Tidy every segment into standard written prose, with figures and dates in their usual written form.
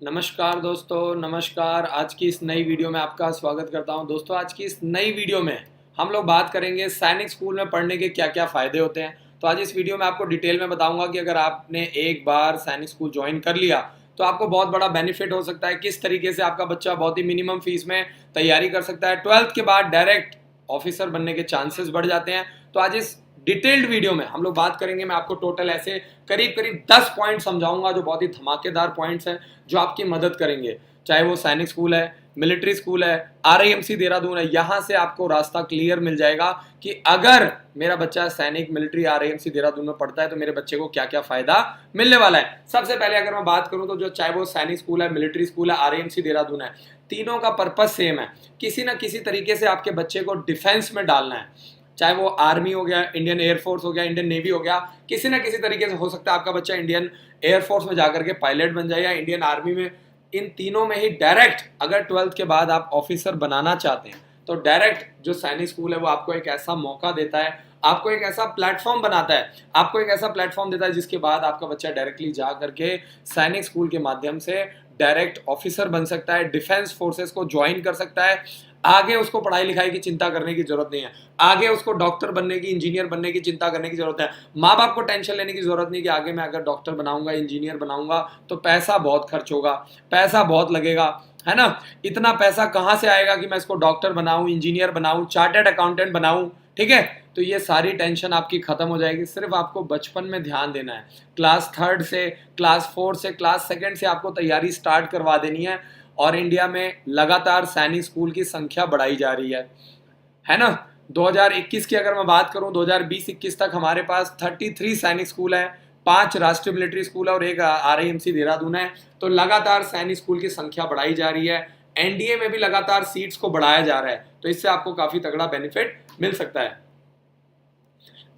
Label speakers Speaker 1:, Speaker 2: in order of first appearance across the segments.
Speaker 1: नमस्कार दोस्तों, नमस्कार। आज की इस नई वीडियो में आपका स्वागत करता हूं। दोस्तों, आज की इस नई वीडियो में हम लोग बात करेंगे सैनिक स्कूल में पढ़ने के क्या क्या फ़ायदे होते हैं। तो आज इस वीडियो में आपको डिटेल में बताऊंगा कि अगर आपने एक बार सैनिक स्कूल ज्वाइन कर लिया तो आपको बहुत बड़ा बेनिफिट हो सकता है। किस तरीके से आपका बच्चा बहुत ही मिनिमम फीस में तैयारी कर सकता है। 12th के बाद डायरेक्ट ऑफिसर बनने के चांसेस बढ़ जाते हैं। तो आज इस डिटेल्ड वीडियो में हम लोग बात करेंगे। मैं आपको टोटल ऐसे करीब करीब 10 पॉइंट समझाऊंगा जो बहुत ही धमाकेदार पॉइंट्स हैं, जो आपकी मदद करेंगे। चाहे वो सैनिक स्कूल है, मिलिट्री स्कूल है, आरआईएमसी देहरादून है, यहां से आपको रास्ता क्लियर मिल जाएगा कि अगर मेरा बच्चा सैनिक, मिलिट्री, आरआईएमसी देहरादून में पढ़ता है तो मेरे बच्चे को क्या क्या फायदा मिलने वाला है। सबसे पहले अगर मैं बात करूं तो जो चाहे वो सैनिक स्कूल है, मिलिट्री स्कूल है, आरआईएमसी देहरादून है, तीनों का पर्पस सेम है। किसी ना किसी तरीके से आपके बच्चे को डिफेंस में डालना है। चाहे वो आर्मी हो गया, इंडियन एयरफोर्स हो गया, इंडियन नेवी हो गया, किसी ना किसी तरीके से हो सकता है आपका बच्चा इंडियन एयरफोर्स में जाकर के पायलट बन जाए या इंडियन आर्मी में। इन तीनों में ही डायरेक्ट अगर 12th के बाद आप ऑफिसर बनाना चाहते हैं तो डायरेक्ट जो सैनिक स्कूल है वो आपको एक ऐसा मौका देता है, आपको एक ऐसा प्लेटफॉर्म बनाता है, आपको एक ऐसा प्लेटफॉर्म देता है जिसके बाद आपका बच्चा डायरेक्टली जा करके सैनिक स्कूल के माध्यम से डायरेक्ट ऑफिसर बन सकता है, डिफेंस फोर्सेस को ज्वाइन कर सकता है। आगे उसको पढ़ाई लिखाई की चिंता करने की जरूरत नहीं है, आगे उसको डॉक्टर बनने की, इंजीनियर बनने की चिंता करने की जरूरत है। माँ बाप को टेंशन लेने की जरूरत नहीं कि आगे मैं अगर डॉक्टर बनाऊंगा, इंजीनियर बनाऊंगा तो पैसा बहुत खर्च होगा, पैसा बहुत लगेगा, है ना। इतना पैसा कहाँ से आएगा कि मैं इसको डॉक्टर बनाऊं, इंजीनियर बनाऊं, चार्टर्ड अकाउंटेंट बनाऊं। ठीक है, तो ये सारी टेंशन आपकी खत्म हो जाएगी। सिर्फ आपको बचपन में ध्यान देना है। क्लास 3rd से, क्लास 4 से, क्लास 2nd से आपको तैयारी स्टार्ट करवा देनी है। और इंडिया में लगातार सैनिक स्कूल की संख्या बढ़ाई जा रही है ना। 2021 की अगर मैं बात करूं, 2020-21 तक हमारे पास 33 सैनिक स्कूल है, 5 राष्ट्रीय मिलिट्री स्कूल है और एक आरआईएमसी देहरादून है। तो लगातार सैनिक स्कूल की संख्या बढ़ाई जा रही है। एनडीए में भी लगातार सीट्स को बढ़ाया जा रहा है, तो इससे आपको काफी तगड़ा बेनिफिट मिल सकता है।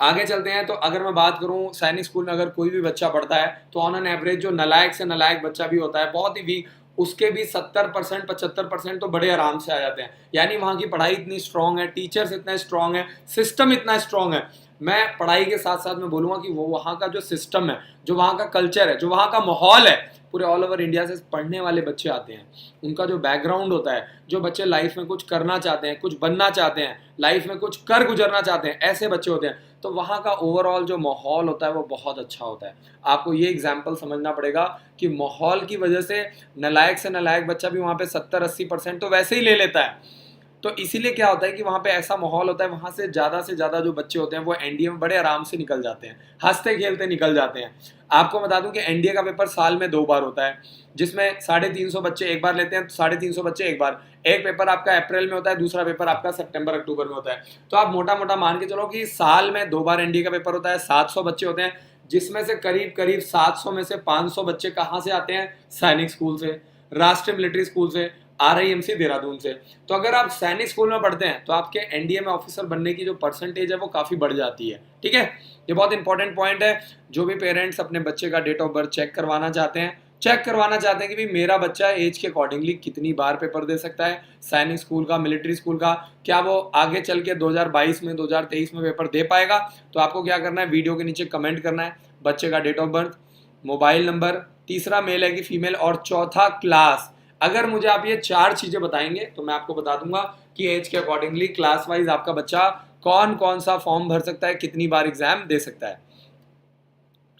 Speaker 1: आगे चलते हैं। तो अगर मैं बात करूं सैनिक स्कूल में अगर कोई भी बच्चा पढ़ता है तो ऑन एन एवरेज जो नलायक से नलायक बच्चा भी होता है, बहुत ही वीक, उसके भी 70% 75% तो बड़े आराम से आ जाते हैं। यानी वहाँ की पढ़ाई इतनी स्ट्रांग है, टीचर्स इतना स्ट्रांग है, सिस्टम इतना स्ट्रांग है। मैं पढ़ाई के साथ साथ में बोलूँगा कि वो वहाँ का जो सिस्टम है, जो वहाँ का कल्चर है, जो वहाँ का माहौल है, पूरे ऑल ओवर इंडिया से पढ़ने वाले बच्चे आते हैं। उनका जो बैकग्राउंड होता है, जो बच्चे लाइफ में कुछ करना चाहते हैं, कुछ बनना चाहते हैं, लाइफ में कुछ कर गुजरना चाहते हैं, ऐसे बच्चे होते हैं। तो वहाँ का ओवरऑल जो माहौल होता है वो बहुत अच्छा होता है। आपको ये एग्जाम्पल समझना पड़ेगा कि माहौल की वजह से नलायक से नलायक बच्चा भी वहाँ पे 70-80% तो वैसे ही ले लेता है। तो इसीलिए क्या होता है कि वहाँ पे ऐसा माहौल होता है, वहाँ से ज़्यादा जो बच्चे होते हैं वो एनडीए में बड़े आराम से निकल जाते हैं, हंसते खेलते निकल जाते हैं। आपको बता दूं कि एनडीए का पेपर साल में 2 बार होता है, जिसमें 350 बच्चे एक बार लेते हैं, 350 बच्चे एक बार। एक पेपर आपका अप्रैल में होता है, दूसरा पेपर आपका सितंबर अक्टूबर में होता है। तो आप मोटा मोटा मान के चलो कि साल में 2 बार एनडीए का पेपर होता है, 700 बच्चे होते हैं, जिसमें से करीब करीब 700 में से 500 बच्चे कहाँ से आते हैं? सैनिक स्कूल से, राष्ट्रीय मिलिट्री स्कूल से, आरआईएमसी देहरादून से। तो अगर आप सैनिक स्कूल में पढ़ते हैं तो आपके एनडीए में ऑफिसर बनने की जो परसेंटेज है वो काफी बढ़ जाती है। ठीक है, ये बहुत इंपॉर्टेंट पॉइंट है। जो भी पेरेंट्स अपने बच्चे का डेट ऑफ बर्थ चेक करवाना चाहते हैं, चेक करवाना चाहते हैं कि भाई मेरा बच्चा एज के अकॉर्डिंगली कितनी बार पेपर दे सकता है, सैनिक स्कूल का, मिलिट्री स्कूल का, क्या वो आगे चल के 2022 में, 2023 में पेपर दे पाएगा। तो आपको क्या करना है, वीडियो के नीचे कमेंट करना है बच्चे का date of birth, mobile number, तीसरा मेल है कि फीमेल, और चौथा क्लास। अगर मुझे आप ये 4 चीजें बताएंगे तो मैं आपको बता दूंगा कि एज के अकॉर्डिंगली क्लास वाइज आपका बच्चा कौन कौन सा फॉर्म भर सकता है, कितनी बार एग्जाम दे सकता है।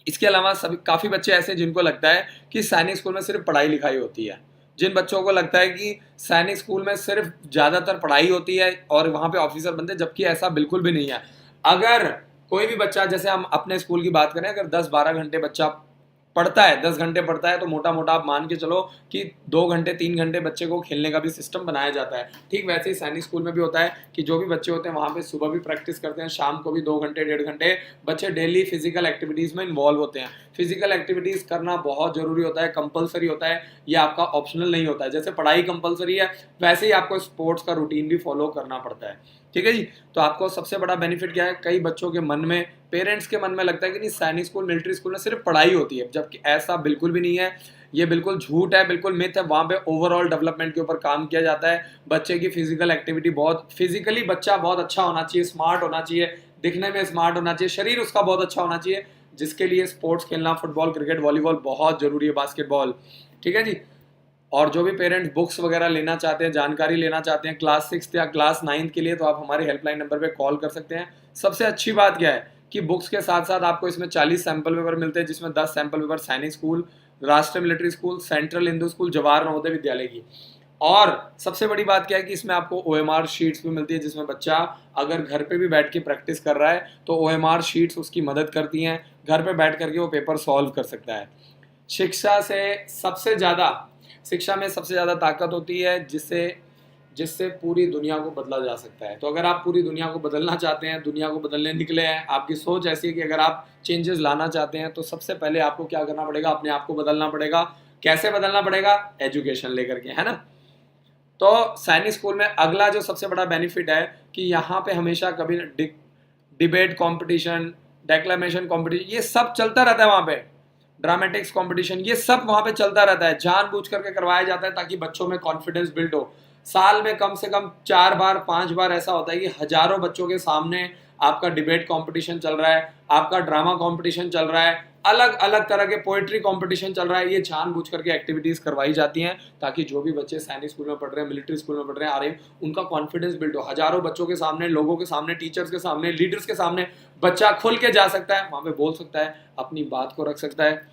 Speaker 1: इसके अलावा सभी काफी बच्चे ऐसे जिनको लगता है कि सैनिक स्कूल में सिर्फ पढ़ाई लिखाई होती है, जिन बच्चों को लगता है कि सैनिक स्कूल में सिर्फ ज्यादातर पढ़ाई होती है और वहां पे ऑफिसर बनते हैं, जबकि ऐसा बिल्कुल भी नहीं है। अगर कोई भी बच्चा, जैसे हम अपने स्कूल की बात करें, अगर 10-12 घंटे बच्चा पढ़ता है, 10 घंटे पढ़ता है, तो मोटा मोटा आप मान के चलो कि 2 घंटे 3 घंटे बच्चे को खेलने का भी सिस्टम बनाया जाता है। ठीक वैसे ही सैनिक स्कूल में भी होता है कि जो भी बच्चे होते हैं वहाँ पे सुबह भी प्रैक्टिस करते हैं, शाम को भी 2 घंटे 1.5 घंटे बच्चे डेली फिजिकल एक्टिविटीज़ में इन्वॉल्व होते हैं। फिजिकल एक्टिविटीज़ करना बहुत ज़रूरी होता है, कंपलसरी होता है, ये आपका ऑप्शनल नहीं होता है। जैसे पढ़ाई कंपलसरी है वैसे ही आपको स्पोर्ट्स का रूटीन भी फॉलो करना पड़ता है। ठीक है जी। तो आपको सबसे बड़ा बेनिफिट क्या है, कई बच्चों के मन में, पेरेंट्स के मन में लगता है कि नहीं सैनिक स्कूल, मिलिट्री स्कूल में सिर्फ पढ़ाई होती है, जबकि ऐसा बिल्कुल भी नहीं है। ये बिल्कुल झूठ है, बिल्कुल मिथ है। वहाँ पे ओवरऑल डेवलपमेंट के ऊपर काम किया जाता है। बच्चे की फिजिकल एक्टिविटी, बहुत फिजिकली बच्चा बहुत अच्छा होना चाहिए, स्मार्ट होना चाहिए, दिखने में स्मार्ट होना चाहिए, शरीर उसका बहुत अच्छा होना चाहिए, जिसके लिए स्पोर्ट्स खेलना, फुटबॉल, क्रिकेट, वॉलीबॉल बहुत जरूरी है, बास्केटबॉल। ठीक है जी। और जो भी पेरेंट्स बुक्स वगैरह लेना चाहते हैं, जानकारी लेना चाहते हैं क्लास 6 या क्लास 9 के लिए, तो आप हमारे हेल्पलाइन नंबर पे कॉल कर सकते हैं। सबसे अच्छी बात क्या है कि बुक्स के साथ साथ आपको इसमें 40 सैंपल पेपर मिलते हैं, जिसमें 10 सैंपल पेपर सैनिक स्कूल, राष्ट्रीय military school, central Hindu school, Jawahar Navodaya Vidyalaya की। और सबसे बड़ी बात क्या है कि इसमें आपको OMR शीट्स भी मिलती है, जिसमें बच्चा अगर घर पे भी बैठ के प्रैक्टिस कर रहा है तो OMR शीट्स उसकी मदद करती हैं, घर पे बैठ करके वो पेपर सॉल्व कर सकता है। शिक्षा में सबसे ज़्यादा ताकत होती है जिससे जिससे पूरी दुनिया को बदला जा सकता है। तो अगर आप पूरी दुनिया को बदलना चाहते हैं, दुनिया को बदलने निकले हैं, आपकी सोच ऐसी है कि अगर आप चेंजेस लाना चाहते हैं, तो सबसे पहले आपको क्या करना पड़ेगा, अपने आप को बदलना पड़ेगा। कैसे बदलना पड़ेगा? एजुकेशन लेकर के, है ना। तो सैनिक स्कूल में अगला जो सबसे बड़ा बेनिफिट है कि यहाँ पे हमेशा कभी डिबेट कंपटीशन, डेक्लेमेशन कंपटीशन, ये सब चलता रहता है वहाँ पे। ड्रामेटिक्स कंपटीशन, ये सब वहाँ पे चलता रहता है, जानबूझ करके करवाया जाता है ताकि बच्चों में कॉन्फिडेंस बिल्ड हो। साल में कम से कम 4 बार 5 बार ऐसा होता है कि हजारों बच्चों के सामने आपका डिबेट कंपटीशन चल रहा है, आपका ड्रामा कंपटीशन चल रहा है, अलग अलग तरह के पोइट्री कंपटीशन चल रहा है। ये जानबूझ करके एक्टिविटीज करवाई जाती हैं ताकि जो भी बच्चे सैनिक स्कूल में पढ़ रहे हैं, मिलिट्री स्कूल में पढ़ रहे हैं, आ रहे हैं, उनका कॉन्फिडेंस बिल्ड हो। हजारों बच्चों के सामने, लोगों के सामने, टीचर्स के सामने, लीडर्स के सामने बच्चा खुल के जा सकता है, वहां पे बोल सकता है, अपनी बात को रख सकता है।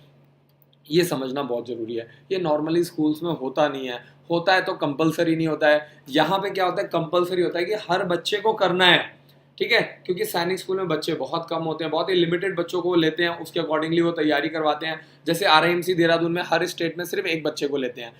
Speaker 1: ये समझना बहुत ज़रूरी है। ये नॉर्मली स्कूल्स में होता नहीं है, होता है तो कंपलसरी नहीं होता है। यहाँ पे क्या होता है, कंपलसरी होता है कि हर बच्चे को करना है, ठीक है। क्योंकि सैनिक स्कूल में बच्चे बहुत कम होते हैं, बहुत ही लिमिटेड बच्चों को वो लेते हैं, उसके अकॉर्डिंगली वो तैयारी करवाते हैं। जैसे RIMC देहरादून में हर स्टेट में सिर्फ एक बच्चे को लेते हैं,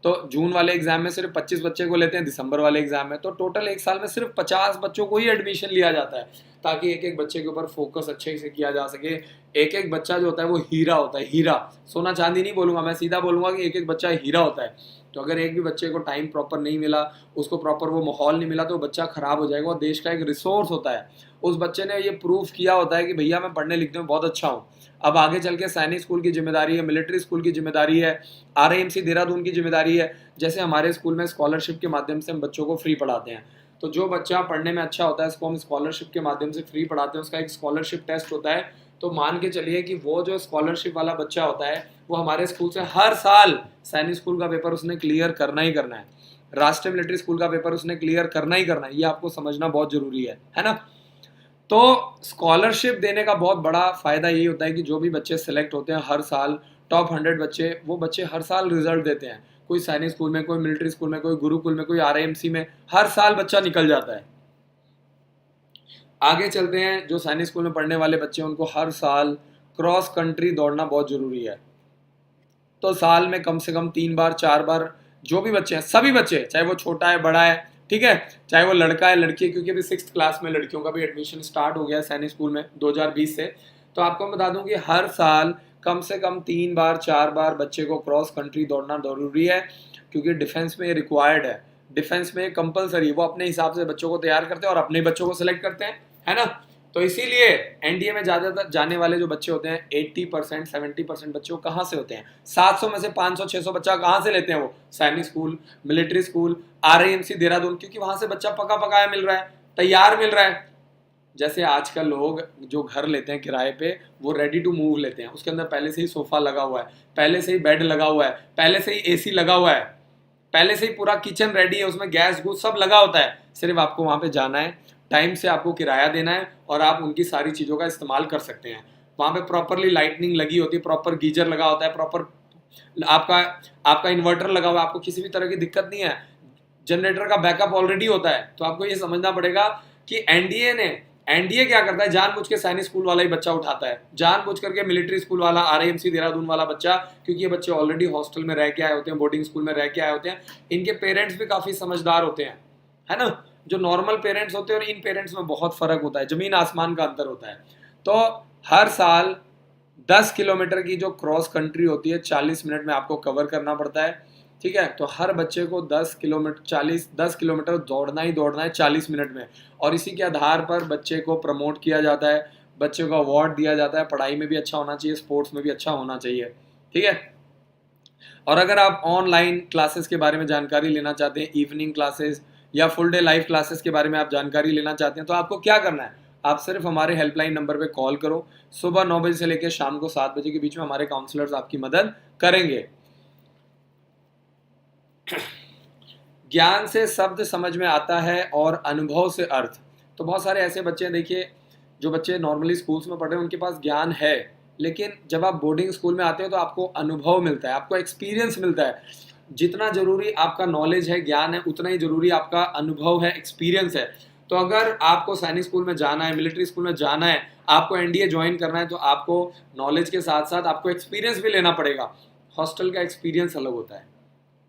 Speaker 1: तो जून वाले एग्जाम में सिर्फ 25 बच्चे को लेते हैं, दिसंबर वाले एग्जाम में तो टोटल एक साल में सिर्फ 50 बच्चों को ही एडमिशन लिया जाता है, ताकि एक एक बच्चे के ऊपर फोकस अच्छे से किया जा सके। एक एक बच्चा जो होता है वो हीरा होता है, हीरा, सोना चांदी नहीं बोलूंगा मैं, सीधा बोलूंगा कि एक एक बच्चा हीरा होता है। तो अगर एक भी बच्चे को टाइम प्रॉपर नहीं मिला, उसको प्रॉपर वो माहौल नहीं मिला, तो बच्चा खराब हो जाएगा। और देश का एक रिसोर्स होता है, उस बच्चे ने ये प्रूफ किया होता है कि भैया मैं पढ़ने लिखने में बहुत अच्छा हूँ। अब आगे चल के सैनिक स्कूल की जिम्मेदारी है, मिलिट्री स्कूल की जिम्मेदारी है, RIMC देहरादून की जिम्मेदारी है। जैसे हमारे स्कूल में स्कॉलरशिप के माध्यम से हम बच्चों को फ्री पढ़ाते हैं, तो जो बच्चा पढ़ने में अच्छा होता है उसको हम स्कॉलरशिप के माध्यम से फ्री पढ़ाते हैं। उसका एक स्कॉलरशिप टेस्ट होता है, तो मान के चलिए कि वो जो स्कॉलरशिप वाला बच्चा होता है वो हमारे स्कूल से हर साल सैनिक स्कूल का पेपर उसने क्लियर करना ही करना है, राष्ट्रीय मिलिट्री स्कूल का पेपर उसने क्लियर करना ही करना है। ये आपको समझना बहुत जरूरी है ना। तो स्कॉलरशिप देने का बहुत बड़ा फायदा यही होता है कि जो भी बच्चे सिलेक्ट होते हैं हर साल, टॉप 100 बच्चे, वो बच्चे हर साल रिजल्ट देते हैं। कोई सैनिक स्कूल में, कोई मिलिट्री स्कूल में, कोई गुरुकुल में, कोई RIMC में, हर साल बच्चा निकल जाता है। आगे चलते हैं, जो सैनिक स्कूल में पढ़ने वाले बच्चे हैं उनको हर साल क्रॉस कंट्री दौड़ना बहुत जरूरी है। तो साल में कम से कम 3 बार 4 बार, जो भी बच्चे हैं, सभी बच्चे, चाहे वो छोटा है बड़ा है, ठीक है, चाहे वो लड़का है लड़की है, क्योंकि अभी 6th क्लास में लड़कियों का भी एडमिशन स्टार्ट हो गया है सैनिक स्कूल में 2020 से। तो आपको मैं बता दूं कि हर साल कम से कम 3 बार 4 बार बच्चे को क्रॉस कंट्री दौड़ना जरूरी है, क्योंकि डिफेंस में ये रिक्वायर्ड है, डिफेंस में कंपलसरी। वो अपने हिसाब से बच्चों को तैयार करते हैं और अपने बच्चों को सिलेक्ट करते हैं, है ना। तो इसीलिए NDA में ज्यादातर जाने वाले जो बच्चे होते हैं 80% 70% बच्चे कहाँ से होते हैं, 700 में से 500 600 बच्चा कहाँ से लेते हैं, वो सैनिक school, military school, RIMC Dehradun, क्योंकि वहां से बच्चा पका पकाया मिल रहा है, तैयार मिल रहा है। जैसे आजकल लोग जो घर लेते हैं किराए पे, वो रेडी टू मूव लेते हैं, उसके अंदर पहले से ही सोफा लगा हुआ है, पहले से ही बेड लगा हुआ है, पहले से ही AC लगा हुआ है, पहले से ही पूरा किचन रेडी है, उसमें गैस गूस सब लगा होता है। सिर्फ आपको वहां पे जाना है, टाइम से आपको किराया देना है और आप उनकी सारी चीज़ों का इस्तेमाल कर सकते हैं। वहाँ पे प्रॉपरली लाइटनिंग लगी होती है, प्रॉपर गीजर लगा होता है, प्रॉपर आपका आपका इन्वर्टर लगा हुआ है, आपको किसी भी तरह की दिक्कत नहीं है, जनरेटर का बैकअप ऑलरेडी होता है। तो आपको ये समझना पड़ेगा कि एनडीए क्या करता है, जानबूझ के सैनिक स्कूल वाला ही बच्चा उठाता है, जानबूझ करके मिलिट्री स्कूल वाला, RIMC देहरादून वाला बच्चा, क्योंकि ये बच्चे ऑलरेडी हॉस्टल में रह के आए होते हैं, बोर्डिंग स्कूल में रह के आए होते हैं, इनके पेरेंट्स भी काफी समझदार होते हैं, है ना। जो नॉर्मल पेरेंट्स होते हैं और इन पेरेंट्स में बहुत फर्क होता है, जमीन आसमान का अंतर होता है। तो हर साल 10 किलोमीटर की जो क्रॉस कंट्री होती है 40 मिनट में आपको कवर करना पड़ता है, ठीक है। तो हर बच्चे को 10 किलोमीटर दौड़ना ही दौड़ना है 40 मिनट में, और इसी के आधार पर बच्चे को प्रमोट किया जाता है, बच्चे को अवार्ड दिया जाता है, पढ़ाई में भी अच्छा होना चाहिए, स्पोर्ट्स में भी अच्छा होना चाहिए, ठीक है। और अगर आप ऑनलाइन क्लासेस के बारे में जानकारी लेना चाहते हैं, इवनिंग क्लासेस या फुल डे लाइव क्लासेस के बारे में आप जानकारी लेना चाहते हैं, तो आपको क्या करना है, आप सिर्फ हमारे हेल्पलाइन नंबर पे कॉल करो। सुबह 9 बजे से लेकर शाम को 7 बजे के बीच में हमारे काउंसलर्स आपकी मदद करेंगे। ज्ञान से शब्द समझ में आता है और अनुभव से अर्थ। तो बहुत सारे ऐसे बच्चे हैं, देखिए जो बच्चे नॉर्मली स्कूल्स में पढ़ रहे हैं उनके पास ज्ञान है, लेकिन जब आप बोर्डिंग स्कूल में आते हो तो आपको अनुभव मिलता है, आपको एक्सपीरियंस मिलता है। जितना जरूरी आपका नॉलेज है, ज्ञान है, उतना ही जरूरी आपका अनुभव है, एक्सपीरियंस है। तो अगर आपको सैनिक स्कूल में जाना है, मिलिट्री स्कूल में जाना है, आपको एनडीए ज्वाइन करना है, तो आपको नॉलेज के साथ साथ आपको एक्सपीरियंस भी लेना पड़ेगा। हॉस्टल का एक्सपीरियंस अलग होता है,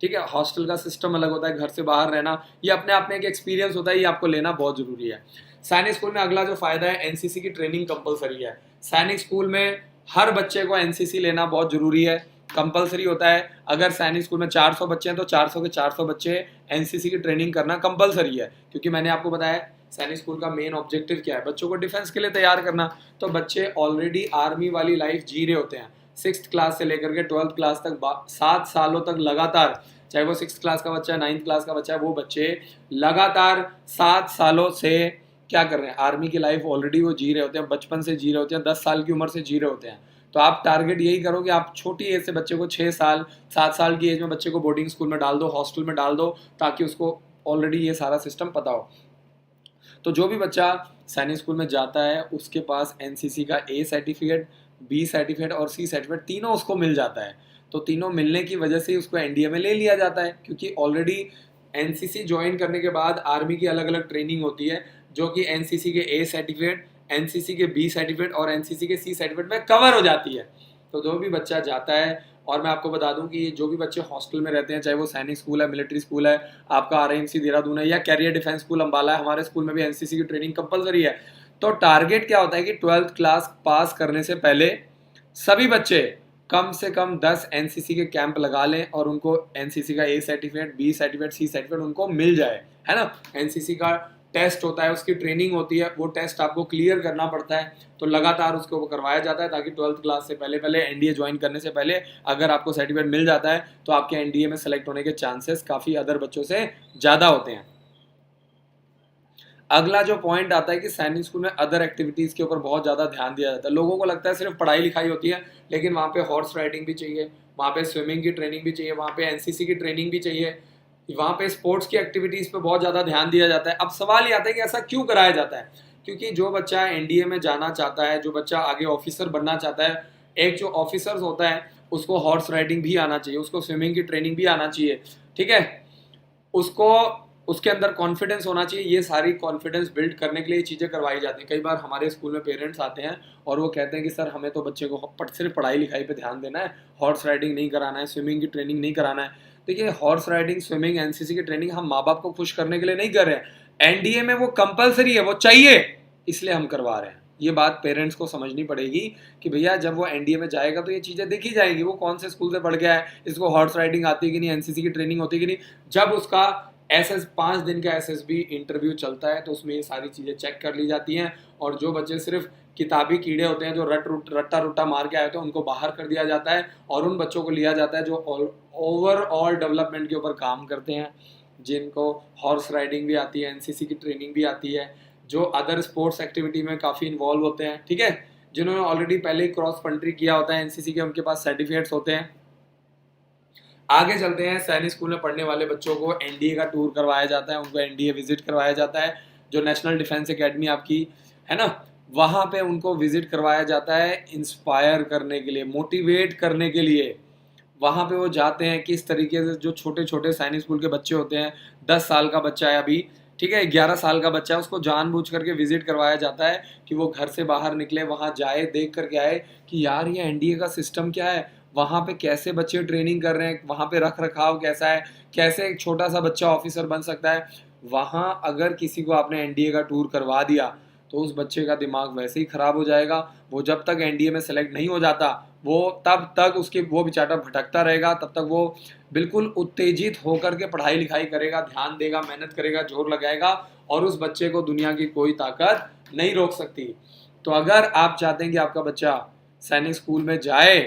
Speaker 1: ठीक है, हॉस्टल का सिस्टम अलग होता है, घर से बाहर रहना ये अपने आप में एक एक्सपीरियंस होता है, ये आपको लेना बहुत जरूरी है। सैनिक स्कूल में अगला जो फायदा है, एनसीसी की ट्रेनिंग कंपलसरी है। सैनिक स्कूल में हर बच्चे को एनसीसी लेना बहुत जरूरी है, कंपलसरी होता है। अगर सैनिक स्कूल में 400 बच्चे हैं तो 400 के 400 बच्चे एनसीसी की ट्रेनिंग करना कंपलसरी है, क्योंकि मैंने आपको बताया सैनिक स्कूल का मेन ऑब्जेक्टिव क्या है, बच्चों को डिफेंस के लिए तैयार करना। तो बच्चे ऑलरेडी आर्मी वाली लाइफ जी रहे होते हैं, 6th क्लास से लेकर के 12th क्लास तक 7 सालों तक लगातार, चाहे वो 6th क्लास का बच्चा है, 9th क्लास का बच्चा है, वो बच्चे लगातार 7 सालों से क्या कर रहे हैं, आर्मी की लाइफ ऑलरेडी वो जी रहे होते हैं, बचपन से जी रहे होते हैं, 10 साल की उम्र से जी रहे होते हैं। तो आप टारगेट यही करो कि आप छोटी एज से बच्चे को 6 साल 7 साल की एज में बच्चे को बोर्डिंग स्कूल में डाल दो, हॉस्टल में डाल दो, ताकि उसको ऑलरेडी ये सारा सिस्टम पता हो। तो जो भी बच्चा सैनिक स्कूल में जाता है उसके पास एनसीसी का ए सर्टिफिकेट, बी सर्टिफिकेट और सी सर्टिफिकेट तीनों उसको मिल जाता है। तो तीनों मिलने की वजह से उसको एनडीए में ले लिया जाता है, क्योंकि ऑलरेडी एनसीसी ज्वाइन करने के बाद आर्मी की अलग अलग ट्रेनिंग होती है, जो कि एनसीसी के ए सर्टिफिकेट, एनसीसी के बी सर्टिफिकेट और एनसीसी के सी सर्टिफिकेट में कवर हो जाती है। तो जो भी बच्चा जाता है, और मैं आपको बता दूं कि जो भी बच्चे हॉस्टल में रहते हैं, चाहे वो सैनिक स्कूल है, मिलिट्री स्कूल है, आपका आरएएमसी देहरादून है, या कैरियर डिफेंस स्कूल अंबाला है, हमारे स्कूल में भी एनसीसी की ट्रेनिंग कंपलसरी है। तो टारगेट क्या होता है कि 12th क्लास पास करने से पहले सभी बच्चे कम से कम 10 एनसीसी के कैंप लगा लें और उनको एनसीसी का A certificate, B certificate, C certificate उनको मिल जाए, है ना। एनसीसी का टेस्ट होता है, उसकी ट्रेनिंग होती है, वो टेस्ट आपको क्लियर करना पड़ता है, तो लगातार उसको वो करवाया जाता है, ताकि 12th क्लास से पहले पहले एनडीए ज्वाइन करने से पहले अगर आपको सर्टिफिकेट मिल जाता है तो आपके एनडीए में सेलेक्ट होने के चांसेस काफ़ी अदर बच्चों से ज़्यादा होते हैं। अगला जो पॉइंट आता है कि सैनिक स्कूल में अदर एक्टिविटीज़ के ऊपर बहुत ज़्यादा ध्यान दिया जाता है। लोगों को लगता है सिर्फ पढ़ाई लिखाई होती है, लेकिन वहाँ पे हॉर्स राइडिंग भी चाहिए, वहाँ पे स्विमिंग की ट्रेनिंग भी चाहिए, वहाँ पे एनसीसी की ट्रेनिंग भी चाहिए, वहाँ पे स्पोर्ट्स की एक्टिविटीज़ पे बहुत ज़्यादा ध्यान दिया जाता है। अब सवाल ये आता है कि ऐसा क्यों कराया जाता है, क्योंकि जो बच्चा एनडीए में जाना चाहता है, जो बच्चा आगे ऑफिसर बनना चाहता है, एक जो ऑफिसर होता है उसको हॉर्स राइडिंग भी आना चाहिए, उसको स्विमिंग की ट्रेनिंग भी आना चाहिए, ठीक है, उसको उसके अंदर कॉन्फिडेंस होना चाहिए। ये सारी कॉन्फिडेंस बिल्ड करने के लिए चीज़ें करवाई जाती हैं। कई बार हमारे स्कूल में पेरेंट्स आते हैं और वो कहते हैं कि सर हमें तो बच्चे को सिर्फ पढ़ाई लिखाई पे ध्यान देना है, हॉर्स राइडिंग नहीं कराना है, स्विमिंग की ट्रेनिंग नहीं कराना है। देखिए, हॉर्स राइडिंग, स्विमिंग, एनसीसी की ट्रेनिंग हम माँ बाप को खुश करने के लिए नहीं कर रहे हैं, एनडीए में वो कंपलसरी है, वो चाहिए, इसलिए हम करवा रहे हैं। ये बात पेरेंट्स को समझनी पड़ेगी कि भैया जब वो एनडीए में जाएगा तो ये चीज़ें देखी जाएगी, वो कौन से स्कूल से पढ़ गया है, इसको हॉर्स राइडिंग आती है कि नहीं, एनसीसी की ट्रेनिंग होती है कि नहीं। जब उसका 5 दिन का एसएसबी इंटरव्यू चलता है तो उसमें ये सारी चीज़ें चेक कर ली जाती हैं, और जो बच्चे सिर्फ किताबी कीड़े होते हैं, जो रट्टा रुट्टा मार के आए होते हैं, उनको बाहर कर दिया जाता है और उन बच्चों को लिया जाता है जो ओवरऑल डेवलपमेंट के ऊपर काम करते हैं, जिनको हॉर्स राइडिंग भी आती है, एनसीसी की ट्रेनिंग भी आती है, जो अदर स्पोर्ट्स एक्टिविटी में काफ़ी इन्वॉल्व होते हैं, ठीक है, जिन्होंने ऑलरेडी पहले ही क्रॉस कंट्री किया होता है एनसीसी के, उनके पास सर्टिफिकेट्स होते हैं। आगे चलते हैं, सैनिक स्कूल में पढ़ने वाले बच्चों को एनडीए का टूर करवाया जाता है, उनको एनडीए विजिट करवाया जाता है, जो नेशनल डिफेंस एकेडमी आपकी है ना, वहाँ पे उनको विजिट करवाया जाता है इंस्पायर करने के लिए, मोटिवेट करने के लिए। वहाँ पे वो जाते हैं किस तरीके से, जो छोटे छोटे सैनिक स्कूल के बच्चे होते हैं, 10 साल का बच्चा है अभी, ठीक है, 11 साल का बच्चा है, उसको जानबूझ करके विजिट करवाया जाता है कि वो घर से बाहर निकले, वहाँ जाए, देख करके आए कि यार ये एनडीए का सिस्टम क्या है, वहाँ पे कैसे बच्चे ट्रेनिंग कर रहे हैं, वहाँ पे रख रखाव कैसा है, कैसे एक छोटा सा बच्चा ऑफिसर बन सकता है। वहाँ अगर किसी को आपने एनडीए का टूर करवा दिया तो उस बच्चे का दिमाग वैसे ही खराब हो जाएगा, वो जब तक एनडीए में सेलेक्ट नहीं हो जाता वो तब तक उसके वो बेचारा भटकता रहेगा, तब तक वो बिल्कुल उत्तेजित होकर के पढ़ाई लिखाई करेगा, ध्यान देगा, मेहनत करेगा, जोर लगाएगा, और उस बच्चे को दुनिया की कोई ताकत नहीं रोक सकती। तो अगर आप चाहते हैं कि आपका बच्चा सैनिक स्कूल में जाए,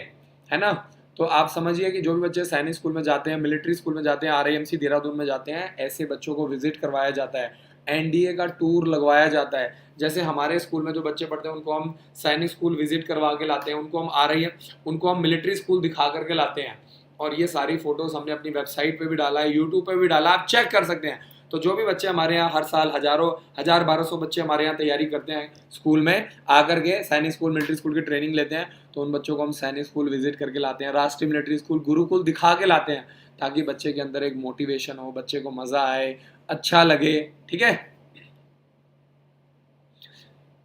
Speaker 1: है ना, तो आप समझिए कि जो भी बच्चे सैनिक स्कूल में जाते हैं, मिलिट्री स्कूल में जाते हैं, आरआईएमसी देहरादून में जाते हैं, ऐसे बच्चों को विजिट करवाया जाता है, एनडीए का टूर लगवाया जाता है। जैसे हमारे स्कूल में जो बच्चे पढ़ते हैं उनको हम सैनिक स्कूल विजिट करवा के लाते हैं, उनको हम उनको हम मिलिट्री स्कूल दिखा करके लाते हैं, और ये सारी फोटोज हमने अपनी वेबसाइट पे भी डाला है, यूट्यूब पे भी डाला, आप चेक कर सकते हैं। तो जो भी बच्चे हमारे यहाँ हर साल हजारों 1000-1200 बच्चे हमारे यहाँ तैयारी करते हैं स्कूल में आकर के, सैनिक स्कूल मिलिट्री स्कूल की ट्रेनिंग लेते हैं, तो उन बच्चों को हम सैनिक स्कूल विजिट करके लाते हैं, राष्ट्रीय मिलिट्री स्कूल गुरुकुल दिखा के लाते हैं, ताकि बच्चे के अंदर एक मोटिवेशन हो, बच्चे को मजा आए, अच्छा लगे। ठीक है,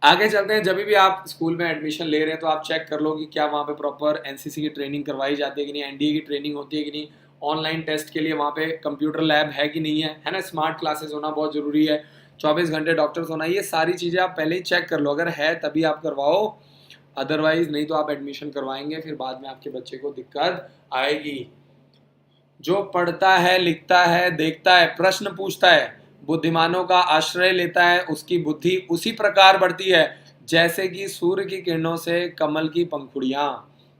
Speaker 1: आगे चलते हैं। जब भी आप स्कूल में एडमिशन ले रहे हैं तो आप चेक कर लो कि क्या वहाँ पे प्रॉपर एनसीसी की ट्रेनिंग करवाई जाती है कि नहीं, एनडीए की ट्रेनिंग होती है कि नहीं, ऑनलाइन टेस्ट के लिए वहाँ पे कंप्यूटर लैब है कि नहीं है ना, स्मार्ट क्लासेस होना बहुत ज़रूरी है, 24 घंटे डॉक्टर्स होना, ये सारी चीज़ें आप पहले ही चेक कर लो, अगर है तभी आप करवाओ, अदरवाइज नहीं तो आप एडमिशन करवाएंगे फिर बाद में आपके बच्चे को दिक्कत आएगी। जो पढ़ता है, लिखता है, देखता है, प्रश्न पूछता है, बुद्धिमानों का आश्रय लेता है, उसकी बुद्धि उसी प्रकार बढ़ती है जैसे कि सूर्य की किरणों से कमल की पंखुड़ियां।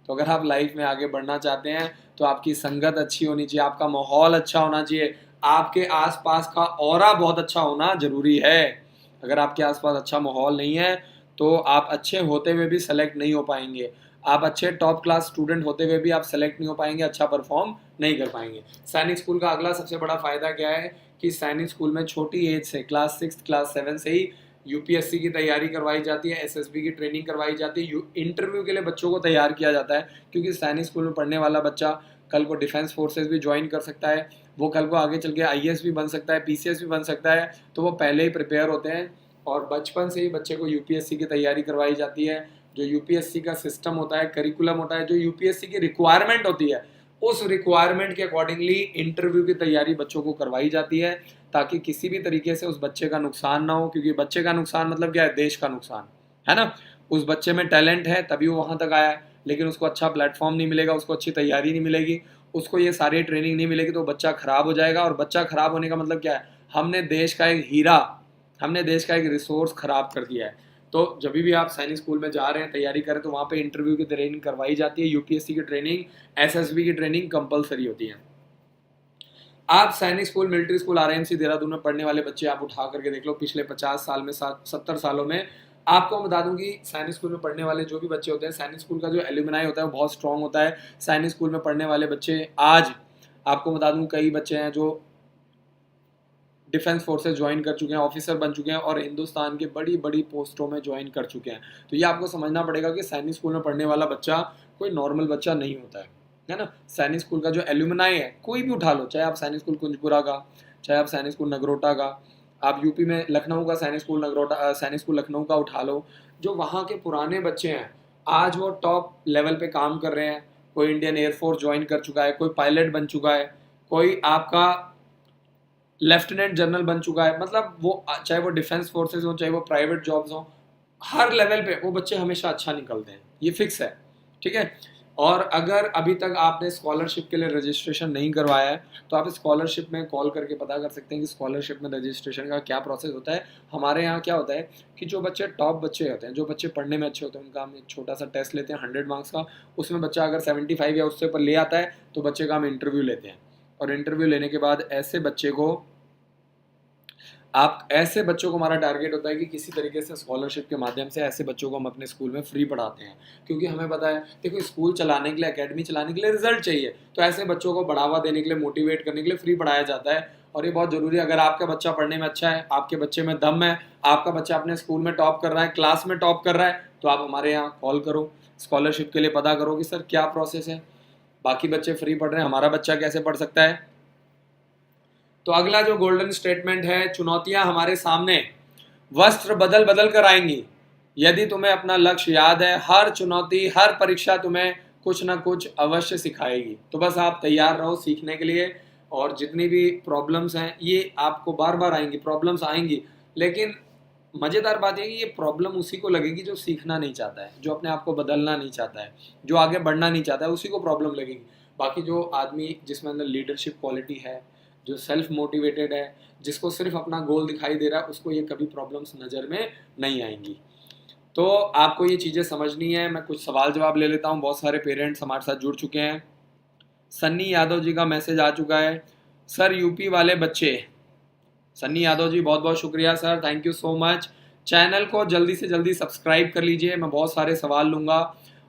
Speaker 1: तो अगर आप लाइफ में आगे बढ़ना चाहते हैं तो आपकी संगत अच्छी होनी चाहिए, आपका माहौल अच्छा होना चाहिए, आपके आसपास का ऑरा बहुत अच्छा होना जरूरी है। अगर आपके आसपास अच्छा माहौल नहीं है तो आप अच्छे होते हुए भी सेलेक्ट नहीं हो पाएंगे, आप अच्छे टॉप क्लास स्टूडेंट होते हुए भी आप सेलेक्ट नहीं हो पाएंगे, अच्छा परफॉर्म नहीं कर पाएंगे। सैनिक स्कूल का अगला सबसे बड़ा फायदा क्या है कि सैनिक स्कूल में छोटी एज से क्लास 6 क्लास 7 से ही यूपीएससी की तैयारी करवाई जाती है, एसएसबी की ट्रेनिंग करवाई जाती है, इंटरव्यू के लिए बच्चों को तैयार किया जाता है, क्योंकि सैनिक स्कूल में पढ़ने वाला बच्चा कल को डिफेंस फोर्सेज भी ज्वाइन कर सकता है, वो कल को आगे चल के आईएएस भी बन सकता है, पीसीएस भी बन सकता है, तो वो पहले ही प्रिपेयर होते हैं। और बचपन से ही बच्चे को यूपीएससी की तैयारी करवाई जाती है, जो यूपीएससी का सिस्टम होता है, करिकुलम होता है, जो यूपीएससी की रिक्वायरमेंट होती है, उस रिक्वायरमेंट के अकॉर्डिंगली इंटरव्यू की तैयारी बच्चों को करवाई जाती है, ताकि किसी भी तरीके से उस बच्चे का नुकसान ना हो, क्योंकि बच्चे का नुकसान मतलब क्या है, देश का नुकसान है ना। उस बच्चे में टैलेंट है तभी वो वहां तक आया है, लेकिन उसको अच्छा प्लेटफॉर्म नहीं मिलेगा, उसको अच्छी तैयारी नहीं मिलेगी, उसको ये सारी ट्रेनिंग नहीं मिलेगी, तो बच्चा खराब हो जाएगा। और बच्चा खराब होने का मतलब क्या है, हमने देश का एक हीरा, हमने देश का एक रिसोर्स खराब कर दिया है। तो जब भी आप सैनिक स्कूल में जा रहे हैं, तैयारी करें, तो वहाँ पे इंटरव्यू की ट्रेनिंग करवाई जाती है, यूपीएससी की ट्रेनिंग, एसएसबी की ट्रेनिंग कंपलसरी होती है। आप सैनिक school, military school, RMC Dehradun में पढ़ने वाले बच्चे आप उठा करके देख लो, पिछले 50 साल में 70 सालों में, आपको बता दूं कि सैनिक स्कूल में पढ़ने वाले जो भी बच्चे होते हैं, सैनिक स्कूल का जो एल्यूमिनाई होता है वो बहुत स्ट्रांग होता है। सैनिक स्कूल में पढ़ने वाले बच्चे आज आपको बता दूं कई बच्चे हैं जो डिफेंस फोर्सेस ज्वाइन कर चुके हैं, ऑफिसर बन चुके हैं और हिंदुस्तान के बड़ी बड़ी पोस्टों में ज्वाइन कर चुके हैं। तो ये आपको समझना पड़ेगा कि सैनिक स्कूल में पढ़ने वाला बच्चा कोई नॉर्मल बच्चा नहीं होता है ना। सैनिक स्कूल का जो एल्यूमिनाई है, कोई भी उठा लो, चाहे आप सैनिक स्कूल कुंजपुरा का, चाहे आप सैनिक स्कूल नगरोटा का, आप यूपी में लखनऊ का सैनिक स्कूल नगरोटा, सैनिक स्कूल लखनऊ का उठा लो, जो वहाँ के पुराने बच्चे हैं आज वो टॉप लेवल पे काम कर रहे हैं। कोई इंडियन एयरफोर्स ज्वाइन कर चुका है, कोई पायलट बन चुका है, कोई आपका लेफ्टिनेंट जनरल बन चुका है, मतलब वो चाहे वो डिफेंस फोर्सेज हो, चाहे वो प्राइवेट जॉब्स हो, हर लेवल पे वो बच्चे हमेशा अच्छा निकलते हैं, ये फिक्स है। ठीक है, और अगर अभी तक आपने स्कॉलरशिप के लिए रजिस्ट्रेशन नहीं करवाया है तो आप स्कॉलरशिप में कॉल करके पता कर सकते हैं कि स्कॉलरशिप में रजिस्ट्रेशन का क्या प्रोसेस होता है। हमारे यहाँ क्या होता है कि जो बच्चे टॉप बच्चे होते हैं, जो बच्चे पढ़ने में अच्छे होते हैं, उनका हम एक छोटा सा टेस्ट लेते हैं 100 मार्क्स का, उसमें बच्चा अगर 75 या उससे ऊपर ले आता है तो बच्चे का हम इंटरव्यू लेते हैं, और इंटरव्यू लेने के बाद ऐसे बच्चों को हमारा टारगेट होता है कि किसी तरीके से स्कॉलरशिप के माध्यम से ऐसे बच्चों को हम अपने स्कूल में फ्री पढ़ाते हैं, क्योंकि हमें पता है देखो स्कूल चलाने के लिए, एकेडमी चलाने के लिए रिजल्ट चाहिए, तो ऐसे बच्चों को बढ़ावा देने के लिए, मोटिवेट करने के लिए फ्री पढ़ाया जाता है। और ये बहुत जरूरी है। अगर आपका बच्चा पढ़ने में अच्छा है, आपके बच्चे में दम है, आपका बच्चा अपने स्कूल में टॉप कर रहा है, क्लास में टॉप कर रहा है, तो आप हमारे यहाँ कॉल करो, स्कॉलरशिप के लिए पता करो कि सर क्या प्रोसेस है, बाकी बच्चे फ्री पढ़ रहे हैं, हमारा बच्चा कैसे पढ़ सकता है। तो अगला जो गोल्डन स्टेटमेंट है, चुनौतियां हमारे सामने वस्त्र बदल बदल कर आएंगी। यदि तुम्हें अपना लक्ष्य याद है, हर चुनौती, हर परीक्षा तुम्हें कुछ ना कुछ अवश्य सिखाएगी। तो बस आप तैयार रहो सीखने के लिए, और जितनी भी प्रॉब्लम्स हैं ये आपको बार बार आएंगी, प्रॉब्लम्स आएंगी, लेकिन मज़ेदार बात यह है कि ये प्रॉब्लम उसी को लगेगी जो सीखना नहीं चाहता है, जो अपने आप को बदलना नहीं चाहता है, जो आगे बढ़ना नहीं चाहता है, उसी को प्रॉब्लम लगेगी। बाकी जो आदमी जिसमें अंदर लीडरशिप क्वालिटी है, जो सेल्फ मोटिवेटेड है, जिसको सिर्फ अपना गोल दिखाई दे रहा है, उसको ये कभी प्रॉब्लम्स नज़र में नहीं आएंगी। तो आपको ये चीज़ें समझनी है। मैं कुछ सवाल जवाब ले लेता हूँ, बहुत सारे पेरेंट्स हमारे साथ जुड़ चुके हैं। सन्नी यादव जी का मैसेज आ चुका है, सर यूपी वाले बच्चे। सन्नी यादव जी बहुत बहुत शुक्रिया sir, thank you so much. Channel को जल्दी से जल्दी सब्सक्राइब कर लीजिए, मैं बहुत सारे सवाल लूँगा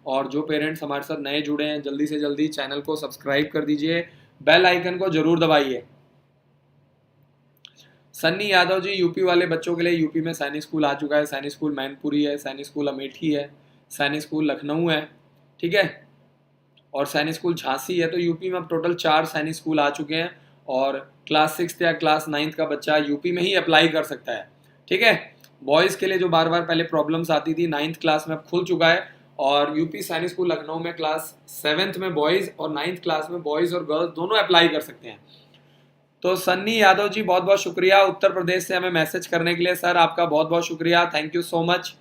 Speaker 1: और जो पेरेंट्स हमारे साथ नए जुड़े हैं जल्दी से जल्दी चैनल को सब्सक्राइब कर दीजिए, बेल आइकन को जरूर दबाइए। सन्नी यादव जी, यूपी वाले बच्चों के लिए यूपी में सैनिक स्कूल आ चुका है। सैनिक स्कूल मैनपुरी है, सैनिक स्कूल अमेठी है, सैनिक स्कूल लखनऊ है, ठीक है, और सैनिक स्कूल झांसी है। तो यूपी में अब टोटल 4 सैनिक स्कूल आ चुके हैं और क्लास 6 या क्लास 9 का बच्चा यूपी में ही अप्लाई कर सकता है, ठीक है। बॉयज़ के लिए जो बार बार पहले प्रॉब्लम्स आती थी 9th क्लास में अब खुल चुका है, और यूपी सैनिक स्कूल लखनऊ में क्लास 7th में बॉयज़ और 9th क्लास में बॉयज़ और गर्ल्स दोनों अप्लाई कर सकते हैं। तो सन्नी यादव जी, बहुत बहुत शुक्रिया उत्तर प्रदेश से हमें मैसेज करने के लिए। सर आपका बहुत बहुत शुक्रिया, thank you so much.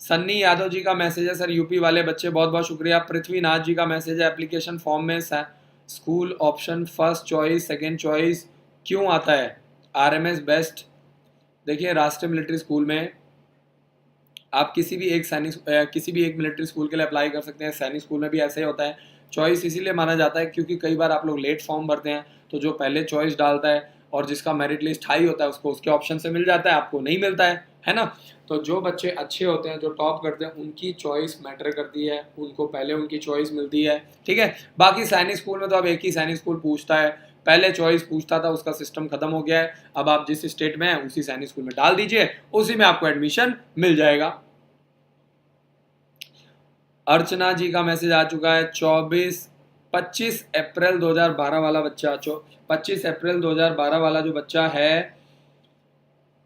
Speaker 1: Sunny Yadav ji का मैसेज है, सर यूपी वाले बच्चे बहुत बहुत शुक्रिया। पृथ्वीनाथ जी का मैसेज है, एप्लीकेशन फॉर्म में school option first choice second choice क्यों आता है, आरएमएस बेस्ट। देखिए, राष्ट्रीय मिलिट्री स्कूल में आप किसी भी एक मिलिट्री स्कूल के लिए अप्लाई कर सकते हैं। सैनिक स्कूल में भी ऐसे ही होता है। चॉइस इसीलिए माना जाता है क्योंकि कई बार आप लोग लेट फॉर्म भरते हैं, तो जो पहले चॉइस डालता है और जिसका मेरिट लिस्ट हाई होता है उसको उसके ऑप्शन से मिल जाता है, आपको नहीं मिलता है ना। तो जो बच्चे अच्छे होते हैं, जो टॉप करते हैं, उनकी चॉइस मैटर करती है, उनको पहले उनकी चॉइस मिलती है, ठीक है। बाकी सैनिक स्कूल में तो अब एक ही सैनिक स्कूल पूछता है, पहले चॉइस पूछता था, उसका सिस्टम खत्म हो गया है। अब आप जिस स्टेट में हैं उसी सैनिक स्कूल में डाल दीजिए, उसी में आपको एडमिशन मिल जाएगा। अर्चना जी का मैसेज आ चुका है, 25 अप्रैल 2012 वाला बच्चा, 25 अप्रैल 2012 वाला जो बच्चा है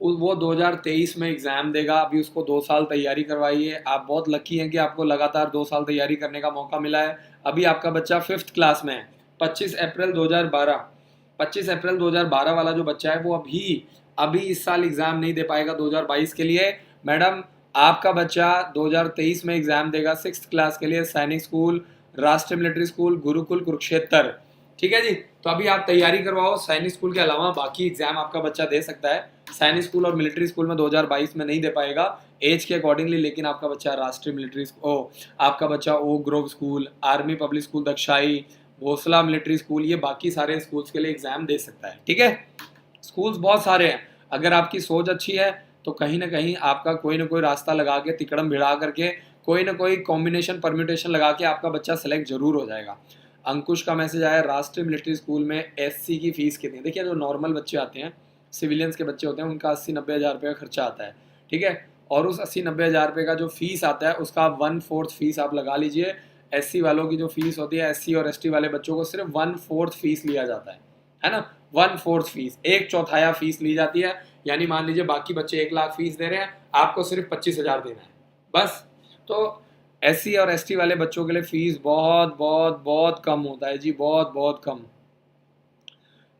Speaker 1: वो 2023 में एग्ज़ाम देगा। अभी उसको 2 साल तैयारी करवाइए। आप बहुत लकी हैं कि आपको लगातार 2 साल तैयारी करने का मौका मिला है। अभी आपका बच्चा 5th क्लास में है। 25 अप्रैल 2012 वाला जो बच्चा है वो अभी इस साल एग्ज़ाम नहीं दे पाएगा 2022 के लिए। मैडम, आपका बच्चा 2023 में एग्ज़ाम देगा 6th क्लास के लिए, सैनिक स्कूल, राष्ट्रीय मिलिट्री स्कूल, गुरुकुल कुरुक्षेत्र, ठीक है जी। तो अभी आप तैयारी करवाओ। सैनिक स्कूल के अलावा बाकी एग्जाम आपका बच्चा दे सकता है। सैनिक स्कूल और मिलिट्री स्कूल में 2022 में नहीं दे पाएगा एज के अकॉर्डिंगली, लेकिन आपका बच्चा राष्ट्रीय मिलिट्री आपका बच्चा oak Grove school, army public school Dagshai, Bhonsala military school, ये बाकी सारे स्कूल्स के लिए एग्जाम दे सकता है, ठीक है। स्कूल्स बहुत सारे हैं। अगर आपकी सोच अच्छी है तो कहीं ना कहीं आपका कोई ना कोई रास्ता लगा के, तिकड़म भिड़ा करके, कोई ना कोई कॉम्बिनेशन परम्यूटेशन लगा के आपका बच्चा सेलेक्ट जरूर हो जाएगा। अंकुश का मैसेज आया, राष्ट्रीय मिलिट्री स्कूल में एससी की फीस कितनी है। देखिए, जो नॉर्मल बच्चे आते हैं, सिविलियंस के बच्चे होते हैं, उनका 80-90 हज़ार रुपये का खर्चा आता है, ठीक है। और उस 80-90 हज़ार रुपये का जो फीस आता है उसका 1/4 फीस आप लगा लीजिए। एससी वालों की जो फीस होती है, एससी और एसटी वाले बच्चों को सिर्फ 1/4 फीस लिया जाता है ना। 1/4 फीस, 1/4 फीस ली जाती है। यानी मान लीजिए बाकी बच्चे 1 लाख फीस दे रहे हैं, आपको सिर्फ 25,000 देना है बस। तो एससी और एसटी वाले बच्चों के लिए फीस बहुत बहुत बहुत कम होता है जी, बहुत बहुत कम।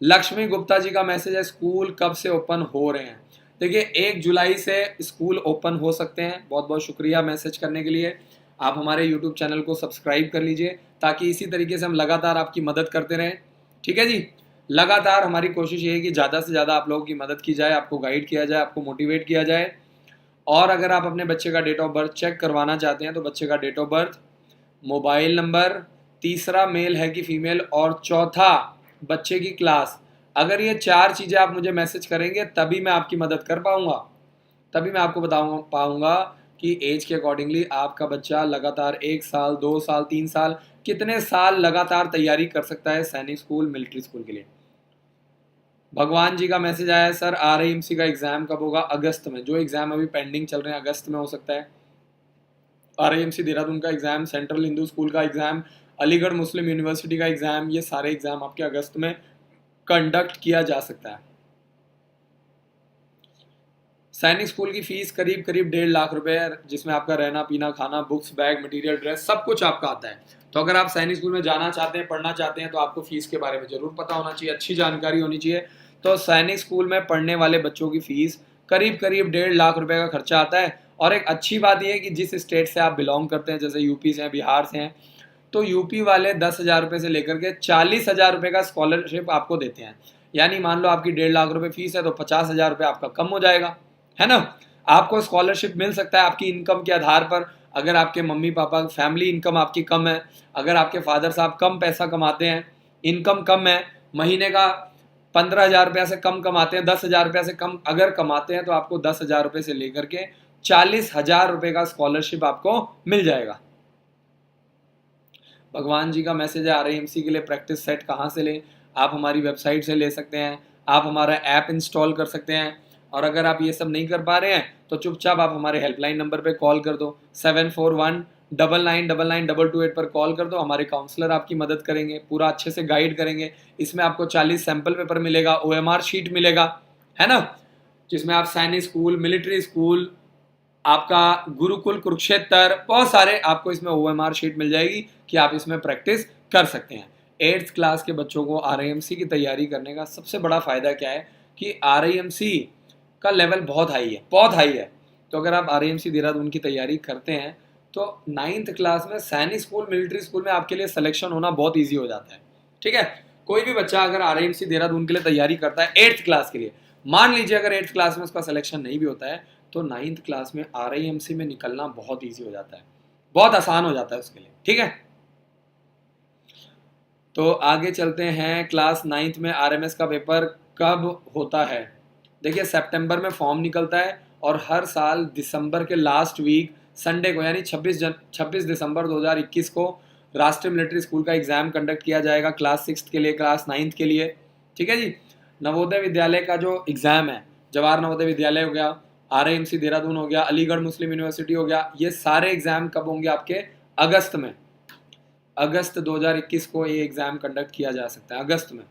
Speaker 1: लक्ष्मी गुप्ता जी का मैसेज है, स्कूल कब से ओपन हो रहे हैं। देखिए, 1 जुलाई से स्कूल ओपन हो सकते हैं। बहुत बहुत शुक्रिया मैसेज करने के लिए। आप हमारे यूट्यूब चैनल को सब्सक्राइब कर लीजिए ताकि इसी तरीके से हम लगातार आपकी मदद करते रहें, ठीक है जी। लगातार हमारी कोशिश ये है कि ज़्यादा से ज़्यादा आप लोगों की मदद की जाए, आपको गाइड किया जाए, आपको मोटिवेट किया जाए। और अगर आप अपने बच्चे का डेट ऑफ बर्थ चेक करवाना चाहते हैं तो बच्चे का date of birth, mobile number, तीसरा मेल है कि फीमेल, और चौथा बच्चे की क्लास। अगर ये 4 चीज़ें आप मुझे मैसेज करेंगे तभी मैं आपकी मदद कर पाऊँगा, तभी मैं आपको पाऊँगा कि एज के अकॉर्डिंगली आपका बच्चा लगातार 1 साल, 2 साल, 3 साल, कितने साल लगातार तैयारी कर सकता है सैनिक स्कूल, मिलिट्री स्कूल के लिए। भगवान जी का मैसेज आया है, सर आरएमसी का एग्ज़ाम कब होगा। अगस्त में। जो एग्ज़ाम अभी पेंडिंग चल रहे हैं अगस्त में हो सकता है। आरएमसी देहरादून का एग्ज़ाम, सेंट्रल हिंदू स्कूल का एग्ज़ाम, अलीगढ़ मुस्लिम यूनिवर्सिटी का एग्ज़ाम, ये सारे एग्ज़ाम आपके अगस्त में कंडक्ट किया जा सकता है। सैनिक स्कूल की फीस करीब 1.5 लाख रुपए है, जिसमें आपका रहना पीना खाना, बुक्स, बैग, मटेरियल, ड्रेस, सब कुछ आपका आता है। तो अगर आप सैनिक स्कूल में जाना चाहते हैं, पढ़ना चाहते हैं, तो आपको फीस के बारे में जरूर पता होना चाहिए, अच्छी जानकारी होनी चाहिए। तो सैनिक स्कूल में पढ़ने वाले बच्चों की फीस करीब 1.5 लाख रुपए का खर्चा आता है। और एक अच्छी बात यह है कि जिस स्टेट से आप बिलोंग करते हैं, जैसे यूपी से हैं, बिहार से हैं, तो यूपी वाले 10,000 रुपये से लेकर के 40,000 रुपये का स्कॉलरशिप आपको देते हैं। यानी मान लो आपकी 1.5 लाख रुपए फीस है तो 50,000 रुपये आपका कम हो जाएगा, है ना। आपको स्कॉलरशिप मिल सकता है आपकी इनकम के आधार पर। अगर आपके मम्मी पापा फैमिली इनकम आपकी कम है, अगर आपके फादर साहब कम पैसा कमाते हैं, इनकम कम है, महीने का 15,000 रुपया से कम कमाते हैं, 10,000 रुपया से कम अगर कमाते हैं, तो आपको 10,000 रुपये से लेकर के 40,000 रुपये का स्कॉलरशिप आपको मिल जाएगा। भगवान जी का मैसेज है RIMC के लिए प्रैक्टिस सेट कहाँ से लें, आप हमारी वेबसाइट से ले सकते हैं, आप हमारा ऐप इंस्टॉल कर सकते हैं। और अगर आप ये सब नहीं कर पा रहे हैं तो चुपचाप आप हमारे हेल्पलाइन नंबर पे कॉल कर दो, 7419999228 पर कॉल कर दो। हमारे काउंसलर आपकी मदद करेंगे, पूरा अच्छे से गाइड करेंगे। इसमें आपको 40 सैंपल पेपर मिलेगा, OMR शीट मिलेगा, है ना, जिसमें आप सैनिक स्कूल, मिलिट्री स्कूल, आपका गुरुकुल, कुरुक्षेत्र, बहुत सारे आपको इसमें OMR शीट मिल जाएगी कि आप इसमें प्रैक्टिस कर सकते हैं। 8th क्लास के बच्चों को RIMC की तैयारी करने का सबसे बड़ा फ़ायदा क्या है कि RIMC का लेवल बहुत हाई है, बहुत हाई है। तो अगर आप RIMC देहरादून की तैयारी करते हैं तो 9th क्लास में सैनिक स्कूल, मिलिट्री स्कूल में आपके लिए सिलेक्शन होना बहुत ईजी हो जाता है। ठीक है, कोई भी बच्चा अगर RIMC देहरादून के लिए तैयारी करता है 8th क्लास के लिए, मान लीजिए अगर 8th क्लास में उसका सिलेक्शन नहीं भी होता है तो 9th क्लास में RIMC में निकलना बहुत ईजी हो जाता है, बहुत आसान हो जाता है उसके लिए। ठीक है, तो आगे चलते हैं। क्लास 9th में RMS का पेपर कब होता है? देखिए, सितंबर में फॉर्म निकलता है और हर साल दिसंबर के लास्ट वीक संडे को, यानी 26 दिसंबर 2021 को राष्ट्रीय मिलिट्री स्कूल का एग्ज़ाम कंडक्ट किया जाएगा क्लास 6 के लिए, क्लास 9th के लिए। ठीक है जी। नवोदय विद्यालय का जो एग्ज़ाम है, जवाहर नवोदय विद्यालय हो गया, RIMC देहरादून हो गया, अलीगढ़ मुस्लिम यूनिवर्सिटी हो गया, ये सारे एग्ज़ाम कब होंगे आपके? अगस्त में। अगस्त 2021 को ये एग्ज़ाम कंडक्ट किया जा सकता है, अगस्त में।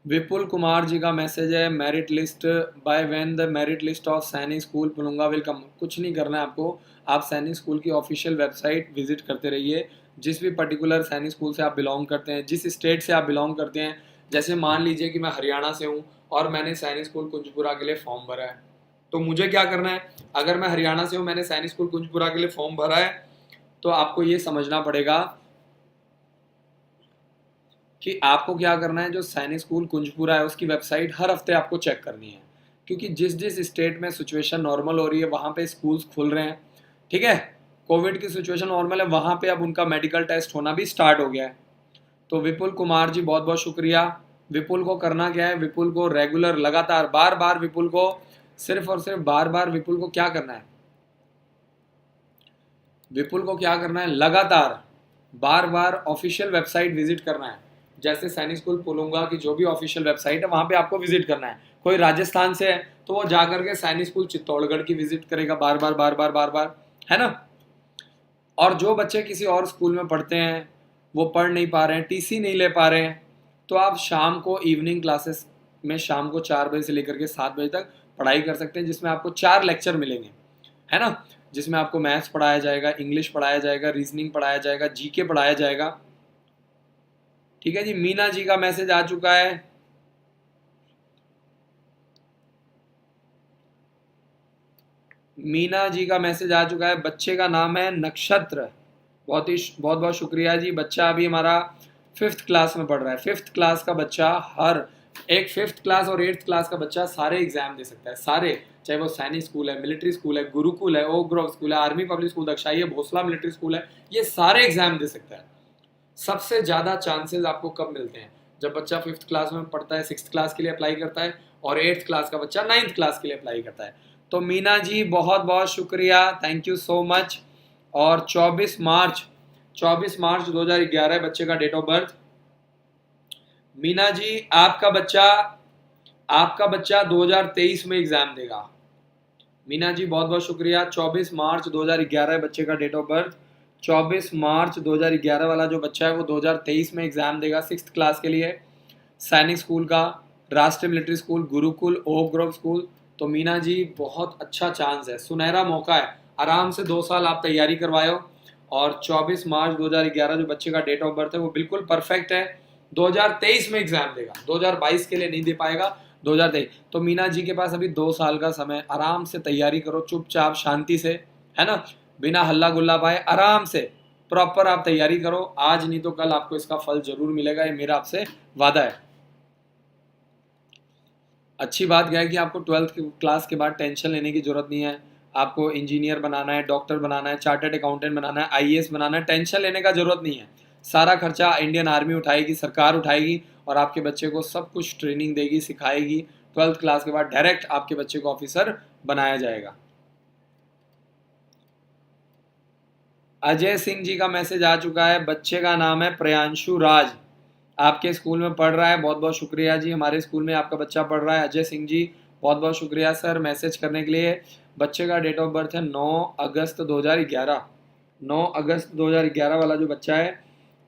Speaker 1: विपुल कुमार जी का मैसेज है, merit list by when the merit list of सैनिक स्कूल पुलुंगा विल कम। कुछ नहीं करना है आपको, आप सैनिक स्कूल की ऑफिशियल वेबसाइट विजिट करते रहिए। जिस भी पर्टिकुलर सैनिक स्कूल से आप बिलोंग करते हैं, जिस स्टेट से आप बिलोंग करते हैं, जैसे मान लीजिए कि मैं हरियाणा से हूँ और मैंने सैनिक स्कूल कुंजपुरा के लिए फॉर्म भरा है, तो मुझे क्या करना है? अगर मैं हरियाणा से हूँ, मैंने सैनिक स्कूल कुंजपुरा के लिए फॉर्म भरा है, तो आपको ये समझना पड़ेगा कि आपको क्या करना है। जो सैनिक स्कूल कुंजपुरा है उसकी वेबसाइट हर हफ्ते आपको चेक करनी है, क्योंकि जिस जिस स्टेट में सिचुएशन नॉर्मल हो रही है वहाँ पे स्कूल्स खुल रहे हैं। ठीक है, कोविड की सिचुएशन नॉर्मल है, वहाँ पे अब उनका मेडिकल टेस्ट होना भी स्टार्ट हो गया है। तो विपुल कुमार जी बहुत बहुत शुक्रिया। विपुल को करना क्या है? विपुल को रेगुलर, लगातार, बार बार विपुल को, सिर्फ और सिर्फ बार बार विपुल को क्या करना है? विपुल को क्या करना है? लगातार बार बार ऑफिशियल वेबसाइट विजिट करना है। जैसे सैनिक स्कूल पुलुंगा की जो भी ऑफिशियल वेबसाइट है वहाँ पे आपको विजिट करना है। कोई राजस्थान से है तो वो जाकर के सैनिक स्कूल चित्तौड़गढ़ की विजिट करेगा बार बार बार बार बार बार, है ना। और जो बच्चे किसी और स्कूल में पढ़ते हैं, वो पढ़ नहीं पा रहे हैं, TC नहीं ले पा रहे हैं, तो आप शाम को इवनिंग क्लासेस में शाम को 4 बजे से लेकर के 7 बजे तक पढ़ाई कर सकते हैं, जिसमें आपको 4 लेक्चर मिलेंगे, है ना, जिसमें आपको मैथ्स पढ़ाया जाएगा, इंग्लिश पढ़ाया जाएगा, रीजनिंग पढ़ाया जाएगा, GK पढ़ाया जाएगा। ठीक है जी। मीना जी का मैसेज आ चुका है। मीना जी का मैसेज आ चुका है। बच्चे का नाम है नक्षत्र। बहुत बहुत शुक्रिया जी। बच्चा अभी हमारा 5th क्लास में पढ़ रहा है। 5th क्लास का बच्चा, हर एक 5th क्लास और 8th क्लास का बच्चा सारे एग्जाम दे सकता है, सारे, चाहे वो सैनिक स्कूल है, मिलिट्री स्कूल है, गुरुकुल है, ओक ग्रोव स्कूल है, आर्मी पब्लिक स्कूल दक्षाई है, भोसला मिलिट्री स्कूल है, ये सारे एग्जाम दे सकता है। सबसे ज़्यादा चांसेस आपको कब मिलते हैं? जब बच्चा 5th क्लास में पढ़ता है, 6th क्लास के लिए अप्लाई करता है, और 8th क्लास का बच्चा 9th क्लास के लिए अप्लाई करता है। तो मीना जी बहुत बहुत शुक्रिया, थैंक यू सो मच। और 24 मार्च 2011 बच्चे का date of birth. Meena ji आपका बच्चा 2023 में एग्जाम देगा। मीना जी बहुत बहुत शुक्रिया। 24 मार्च 2011 बच्चे का डेट ऑफ बर्थ। 24 मार्च 2011 वाला जो बच्चा है वो 2023 में एग्जाम देगा 6th क्लास के लिए, सैनिक स्कूल का, राष्ट्रीय military school, Gurukul, Oak Grove School. तो मीना जी बहुत अच्छा चांस है, सुनहरा मौका है, आराम से 2 साल आप तैयारी करवाओ। और 24 मार्च 2011 जो बच्चे का डेट ऑफ बर्थ है वो बिल्कुल परफेक्ट है। 2023 में एग्जाम देगा, 2022 के लिए नहीं दे पाएगा, 2023। तो मीना जी के पास अभी 2 साल का समय, आराम से तैयारी करो, चुपचाप शांति से, है ना, बिना हल्ला गुल्ला पाए, आराम से प्रॉपर आप तैयारी करो। आज नहीं तो कल आपको इसका फल जरूर मिलेगा, ये मेरा आपसे वादा है। अच्छी बात क्या है कि आपको 12th क्लास के बाद टेंशन लेने की जरूरत नहीं है। आपको इंजीनियर बनाना है, डॉक्टर बनाना है, चार्टर्ड अकाउंटेंट बनाना है, IAS बनाना है, टेंशन लेने का जरूरत नहीं है। सारा खर्चा इंडियन आर्मी उठाएगी, सरकार उठाएगी, और आपके बच्चे को सब कुछ ट्रेनिंग देगी, सिखाएगी। 12th क्लास के बाद डायरेक्ट आपके बच्चे को ऑफिसर बनाया जाएगा। अजय सिंह जी का मैसेज आ चुका है, बच्चे का नाम है प्रियांशु राज, आपके स्कूल में पढ़ रहा है। बहुत बहुत शुक्रिया जी, हमारे स्कूल में आपका बच्चा पढ़ रहा है। अजय सिंह जी बहुत बहुत शुक्रिया सर मैसेज करने के लिए। बच्चे का डेट ऑफ बर्थ है 9 अगस्त 2011। 9 अगस्त 2011 वाला जो बच्चा है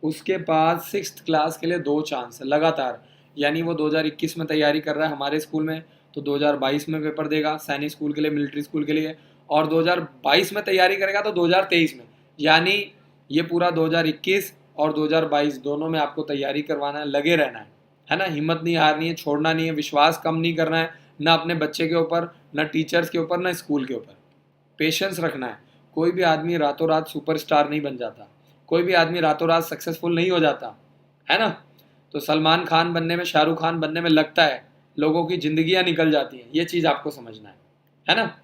Speaker 1: उसके पास 6th क्लास के लिए 2 चांस है लगातार, यानी वो 2021 में तैयारी कर रहा है हमारे स्कूल में, तो 2022 में पेपर देगा सैनिक स्कूल के लिए, मिलिट्री स्कूल के लिए, और 2022 में तैयारी करेगा तो 2023 में, यानी ये पूरा 2021 और 2022 दोनों में आपको तैयारी करवाना है, लगे रहना है ना, हिम्मत नहीं हारनी है, छोड़ना नहीं है, विश्वास कम नहीं करना है, ना अपने बच्चे के ऊपर, ना टीचर्स के ऊपर, ना स्कूल के ऊपर, पेशेंस रखना है। कोई भी आदमी रातों रात सुपरस्टार नहीं बन जाता, कोई भी आदमी रातों रात सक्सेसफुल नहीं हो जाता, है ना। तो सलमान खान बनने में, शाहरुख खान बनने में लगता है, लोगों की जिंदगियां निकल जाती हैं, ये चीज़ आपको समझना है ना।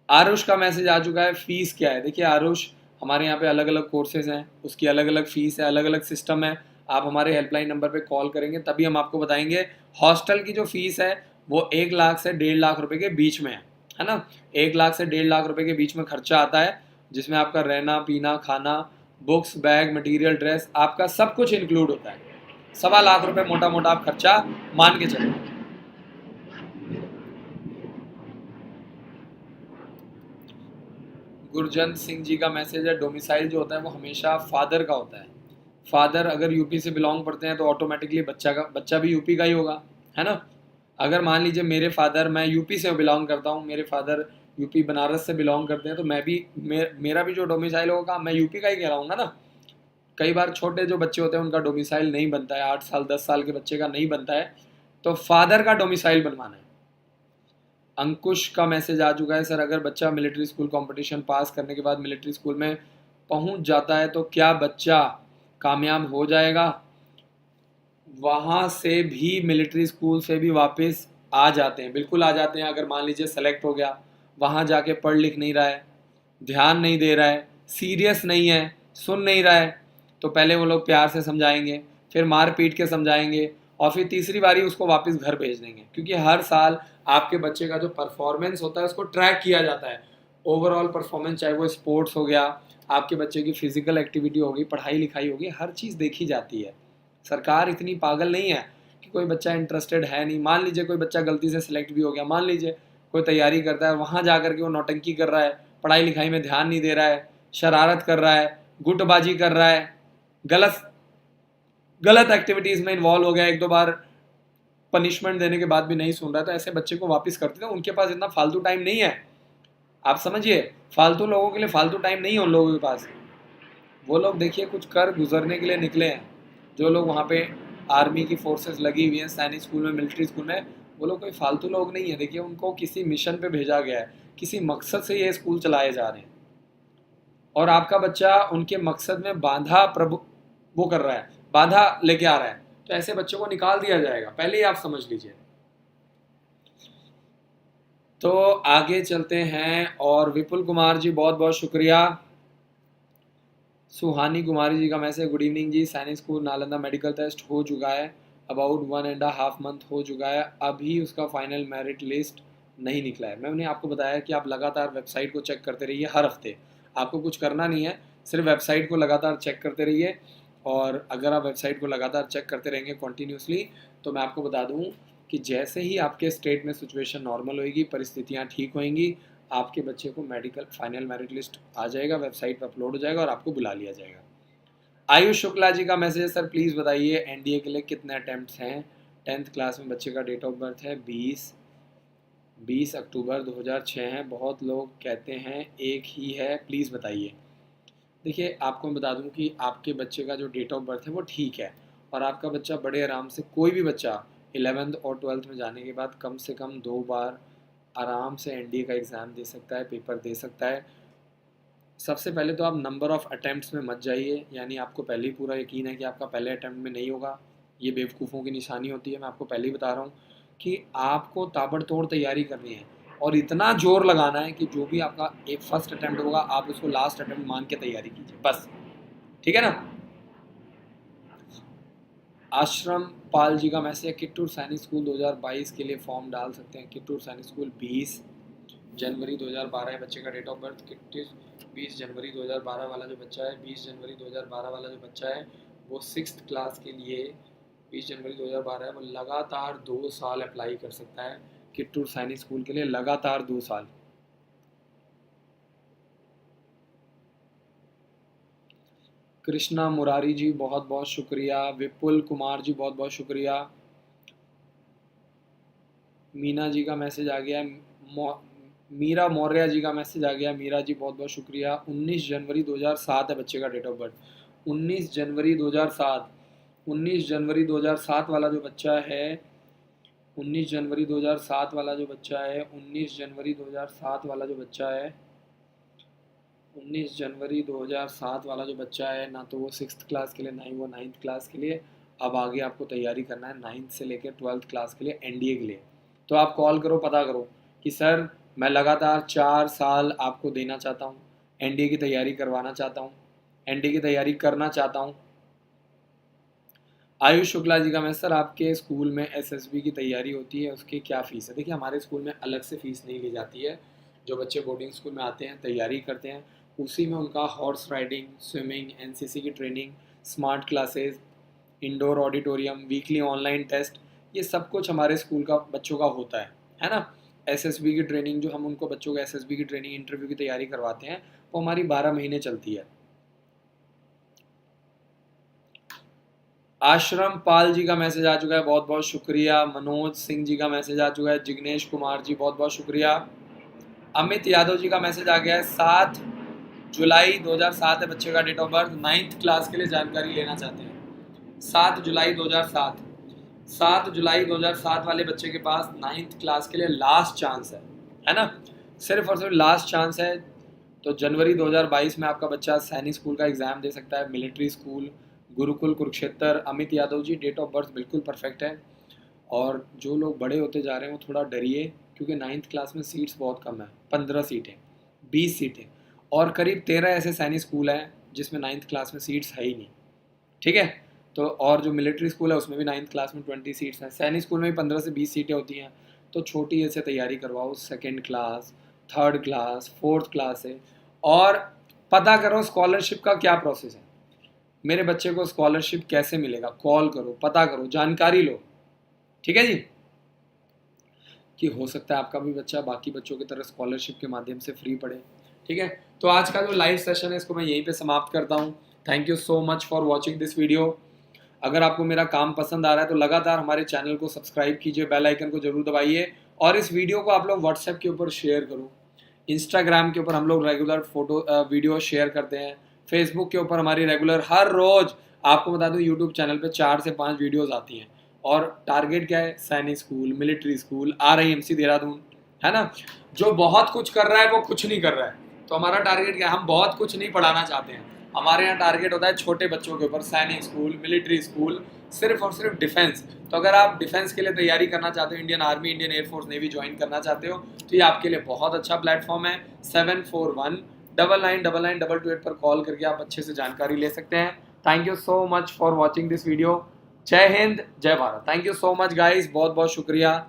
Speaker 1: आरुष का मैसेज आ चुका है, फीस क्या है। देखिए आरुष, हमारे यहाँ पे अलग अलग कोर्सेज हैं, उसकी अलग अलग फीस है, अलग अलग सिस्टम है। आप हमारे हेल्पलाइन नंबर पे कॉल करेंगे तभी हम आपको बताएंगे। हॉस्टल की जो फीस है वो 1 लाख से 1.5 लाख रुपए के बीच में है ना। 1 लाख से 1.5 लाख रुपए के बीच में खर्चा आता है, जिसमें आपका रहना पीना खाना, बुक्स बैग मटीरियल ड्रेस, आपका सब कुछ इंक्लूड होता है। 1.25 लाख रुपए मोटा मोटा आप खर्चा मान के चलो। गुरजंत सिंह जी का मैसेज है, डोमिसाइल जो होता है वो हमेशा फादर का होता है। फादर अगर यूपी से बिलोंग करते हैं तो ऑटोमेटिकली बच्चा भी यूपी का ही होगा, है ना। अगर मान लीजिए मेरे फादर, मैं यूपी से बिलोंग करता हूँ, मेरे फादर यूपी बनारस से बिलोंग करते हैं, तो मैं भी मेरा भी जो डोमिसाइल होगा मैं यूपी का ही कहलाऊंगा ना। कई बार छोटे जो बच्चे होते हैं उनका डोमिसाइल नहीं बनता है, 8 साल 10 साल के बच्चे का नहीं बनता है, तो फादर का डोमिसाइल बनवाना है। अंकुश का मैसेज आ चुका है, सर अगर बच्चा मिलिट्री स्कूल कंपटीशन पास करने के बाद मिलिट्री स्कूल में पहुंच जाता है तो क्या बच्चा कामयाब हो जाएगा। वहाँ से भी, मिलिट्री स्कूल से भी वापस आ जाते हैं, बिल्कुल आ जाते हैं। अगर मान लीजिए सेलेक्ट हो गया, वहाँ जाके पढ़ लिख नहीं रहा है, ध्यान नहीं दे रहा है, सीरियस नहीं है, सुन नहीं रहा है, तो पहले वो लोग प्यार से समझाएंगे, फिर मार पीट के समझाएंगे, और फिर तीसरी बारी उसको वापस घर भेज देंगे, क्योंकि हर साल आपके बच्चे का जो परफॉर्मेंस होता है उसको ट्रैक किया जाता है। ओवरऑल परफॉर्मेंस, चाहे वो स्पोर्ट्स हो गया, आपके बच्चे की फिजिकल एक्टिविटी होगी, पढ़ाई लिखाई होगी, हर चीज़ देखी जाती है। सरकार इतनी पागल नहीं है कि कोई बच्चा इंटरेस्टेड है नहीं। मान लीजिए कोई बच्चा गलती से सिलेक्ट भी हो गया, मान लीजिए कोई तैयारी करता है, वहाँ जा करके वो नौटंकी कर रहा है, पढ़ाई लिखाई में ध्यान नहीं दे रहा है, शरारत कर रहा है, गुटबाजी कर रहा है, गलत गलत एक्टिविटीज़ में इन्वॉल्व हो गया, एक दो बार पनिशमेंट देने के बाद भी नहीं सुन रहा, तो ऐसे बच्चे को वापस करते हैं। उनके पास इतना फालतू टाइम नहीं है, आप समझिए, फालतू लोगों के लिए फालतू टाइम नहीं है उन लोगों के पास। वो लोग देखिए कुछ कर गुजरने के लिए निकले हैं। जो लोग वहाँ पे आर्मी की फोर्सेस लगी हुई हैं, सैनिक स्कूल में, मिलिट्री स्कूल में, वो लोग कोई फालतू लोग नहीं है। देखिए उनको किसी मिशन पे भेजा गया है, किसी मकसद से ये स्कूल चलाए जा रहे हैं, और आपका बच्चा उनके मकसद में बाधा प्रभु वो कर रहा है, बाधा लेके आ रहा है, तो ऐसे बच्चों को निकाल दिया जाएगा, पहले ही आप समझ लीजिए। तो आगे चलते हैं, और विपुल कुमार जी बहुत बहुत शुक्रिया। सुहानी कुमारी जी का मैसेज, गुड इवनिंग जी, सैनिक स्कूल नालंदा मेडिकल टेस्ट हो चुका है, अबाउट 1.5 मंथ हो चुका है, अभी उसका फाइनल मेरिट लिस्ट नहीं निकला है। मैंने आपको बताया कि आप लगातार वेबसाइट को चेक करते रहिए, हर हफ्ते आपको कुछ करना नहीं है, सिर्फ वेबसाइट को लगातार चेक करते रहिए। और अगर आप वेबसाइट को लगातार चेक करते रहेंगे कॉन्टीन्यूसली, तो मैं आपको बता दूँ कि जैसे ही आपके स्टेट में सिचुएशन नॉर्मल होएगी, परिस्थितियाँ ठीक होएंगी, आपके बच्चे को मेडिकल फाइनल मेरिट लिस्ट आ जाएगा, वेबसाइट पर अपलोड हो जाएगा और आपको बुला लिया जाएगा। आयुष शुक्ला जी का मैसेज है, सर प्लीज़ बताइए एनडीए के लिए कितने अटैम्प्ट्स हैं। 10th क्लास में बच्चे का डेट ऑफ बर्थ है 20 अक्टूबर 2006 है, बहुत लोग कहते हैं एक ही है, प्लीज़ बताइए। देखिए आपको मैं बता दूं कि आपके बच्चे का जो डेट ऑफ बर्थ है वो ठीक है, और आपका बच्चा बड़े आराम से, कोई भी बच्चा 11th और 12th में जाने के बाद कम से कम 2 बार आराम से एनडीए का एग्ज़ाम दे सकता है, पेपर दे सकता है। सबसे पहले तो आप नंबर ऑफ़ अटैम्प्ट्स में मत जाइए, यानी आपको पहले ही पूरा यकीन है कि आपका पहले अटैम्प्ट में नहीं होगा, ये बेवकूफ़ों की निशानी होती है। मैं आपको पहले ही बता रहा हूँ कि आपको ताबड़तोड़ तैयारी करनी है, और इतना ज़ोर लगाना है कि जो भी आपका एक फर्स्ट अटैम्प्ट होगा आप उसको लास्ट अटैम्प्ट मान के तैयारी कीजिए, बस, ठीक है ना। आश्रम पाल जी का मैसेज है, किट्टूर सैनिक स्कूल 2022 के लिए फॉर्म डाल सकते हैं। किट्टूर सैनिक स्कूल जनवरी 2012 है बच्चे का डेट ऑफ बर्थ। 20 जनवरी 2012 वाला जो बच्चा है, 20 जनवरी 2012 वाला जो बच्चा है वो 6th क्लास के लिए 20 जनवरी 2012 है, वो लगातार 2 साल अप्लाई कर सकता है किट्टूर सैनिक स्कूल के लिए, लगातार 2 साल। कृष्णा मुरारी जी बहुत बहुत शुक्रिया। विपुल कुमार जी बहुत बहुत शुक्रिया। मीना जी का मैसेज आ गया। मीरा मौर्य जी का मैसेज आ गया। मीरा जी बहुत बहुत शुक्रिया। 19 जनवरी 2007 है बच्चे का डेट ऑफ बर्थ। 19 जनवरी 2007। 19 जनवरी 2007 वाला जो बच्चा है, 19 जनवरी 2007 वाला जो बच्चा है, 19 जनवरी 2007 वाला जो बच्चा है, 19 जनवरी 2007 वाला जो बच्चा है, ना तो वो 6th क्लास के लिए, ना ही वो 9th क्लास के लिए। अब आगे आपको तैयारी करना है 9th से लेकर 12th क्लास के लिए, एनडीए के लिए। तो आप कॉल करो, पता करो कि सर मैं लगातार 4 साल आपको देना चाहता हूँ, एनडीए की तैयारी करवाना चाहता हूँ, एनडीए की तैयारी करना चाहता हूँ। आयुष शुक्ला जी का मैं, सर आपके स्कूल में एसएसबी की तैयारी होती है, उसकी क्या फ़ीस है? देखिए हमारे स्कूल में अलग से फ़ीस नहीं ली जाती है। जो बच्चे बोर्डिंग स्कूल में आते हैं, तैयारी करते हैं, उसी में उनका हॉर्स राइडिंग, स्विमिंग, एनसीसी की training, smart classes, indoor auditorium, weekly online test, ये सब कुछ हमारे स्कूल का बच्चों का होता है ना। एसएसबी की ट्रेनिंग, जो हम उनको बच्चों को एसएसबी की ट्रेनिंग, इंटरव्यू की तैयारी करवाते हैं, वो हमारी 12 महीने चलती है। आश्रम पाल जी का मैसेज आ चुका है, बहुत बहुत शुक्रिया। मनोज सिंह जी का मैसेज आ चुका है। जिग्नेश कुमार जी बहुत बहुत शुक्रिया। अमित यादव जी का मैसेज आ गया है। 7 जुलाई 2007 है बच्चे का date of birth. 9th class के लिए जानकारी लेना चाहते हैं। 7 जुलाई 2007। 7 जुलाई 2007 वाले बच्चे के पास 9th क्लास के लिए लास्ट चांस है ना, सिर्फ और सिर्फ लास्ट चांस है। तो जनवरी 2022 में आपका बच्चा सैनिक स्कूल का एग्ज़ाम दे सकता है, military school, Gurukul Kurukshetra. Amit Yadav ji date of birth बिल्कुल परफेक्ट है। और जो लोग बड़े होते जा रहे हैं वो थोड़ा डरिए, क्योंकि 9th क्लास में सीट्स बहुत कम है, 15 सीटें, 20 सीटें, और करीब 13 ऐसे सैनिक स्कूल हैं जिसमें 9th क्लास में सीट्स है ही नहीं। ठीक है, तो और जो मिलिट्री स्कूल है उसमें भी 9th क्लास में 20 सीट्स हैं, सैनिक स्कूल में भी 15 से 20 सीटें होती हैं। तो छोटी ऐसे तैयारी करवाओ, 2nd class, 3rd class, 4th class से। और पता करो स्कॉलरशिप का क्या प्रोसेस है, मेरे बच्चे को स्कॉलरशिप कैसे मिलेगा, कॉल करो, पता करो, जानकारी लो। ठीक है जी, कि हो सकता है आपका भी बच्चा बाकी बच्चों की तरह स्कॉलरशिप के माध्यम से फ्री पढ़े। ठीक है, तो आज का जो लाइव सेशन है इसको मैं यहीं पे समाप्त करता हूँ। Thank you so much for watching this video. अगर आपको मेरा काम पसंद आ रहा है तो लगातार हमारे चैनल को सब्सक्राइब कीजिए, बेल आइकन को जरूर दबाइए, और इस वीडियो को आप लोग व्हाट्सएप के ऊपर शेयर करो, इंस्टाग्राम के ऊपर हम लोग रेगुलर वीडियो शेयर करते हैं, फेसबुक के ऊपर हमारी रेगुलर हर रोज़, आपको बता दूं यूट्यूब चैनल पे 4 से 5 वीडियोस आती हैं। और टारगेट क्या है, सैनिक school, military school, RIMC Dehradun, है ना। जो बहुत कुछ कर रहा है वो कुछ नहीं कर रहा है, तो हमारा टारगेट क्या है, हम बहुत कुछ नहीं पढ़ाना चाहते हैं। हमारे यहाँ टारगेट होता है छोटे बच्चों के ऊपर, सैनिक स्कूल, मिलिट्री स्कूल, सिर्फ और सिर्फ डिफेंस। तो अगर आप डिफेंस के लिए तैयारी करना चाहते हो, Indian army, Indian air force, navy join करना चाहते हो, तो ये आपके लिए बहुत अच्छा प्लेटफॉर्म है। 7419999228 पर कॉल करके आप अच्छे से जानकारी ले सकते हैं। Thank you so much for watching this video. जय हिंद, जय Bharat. Thank you so much guys, बहुत बहुत शुक्रिया।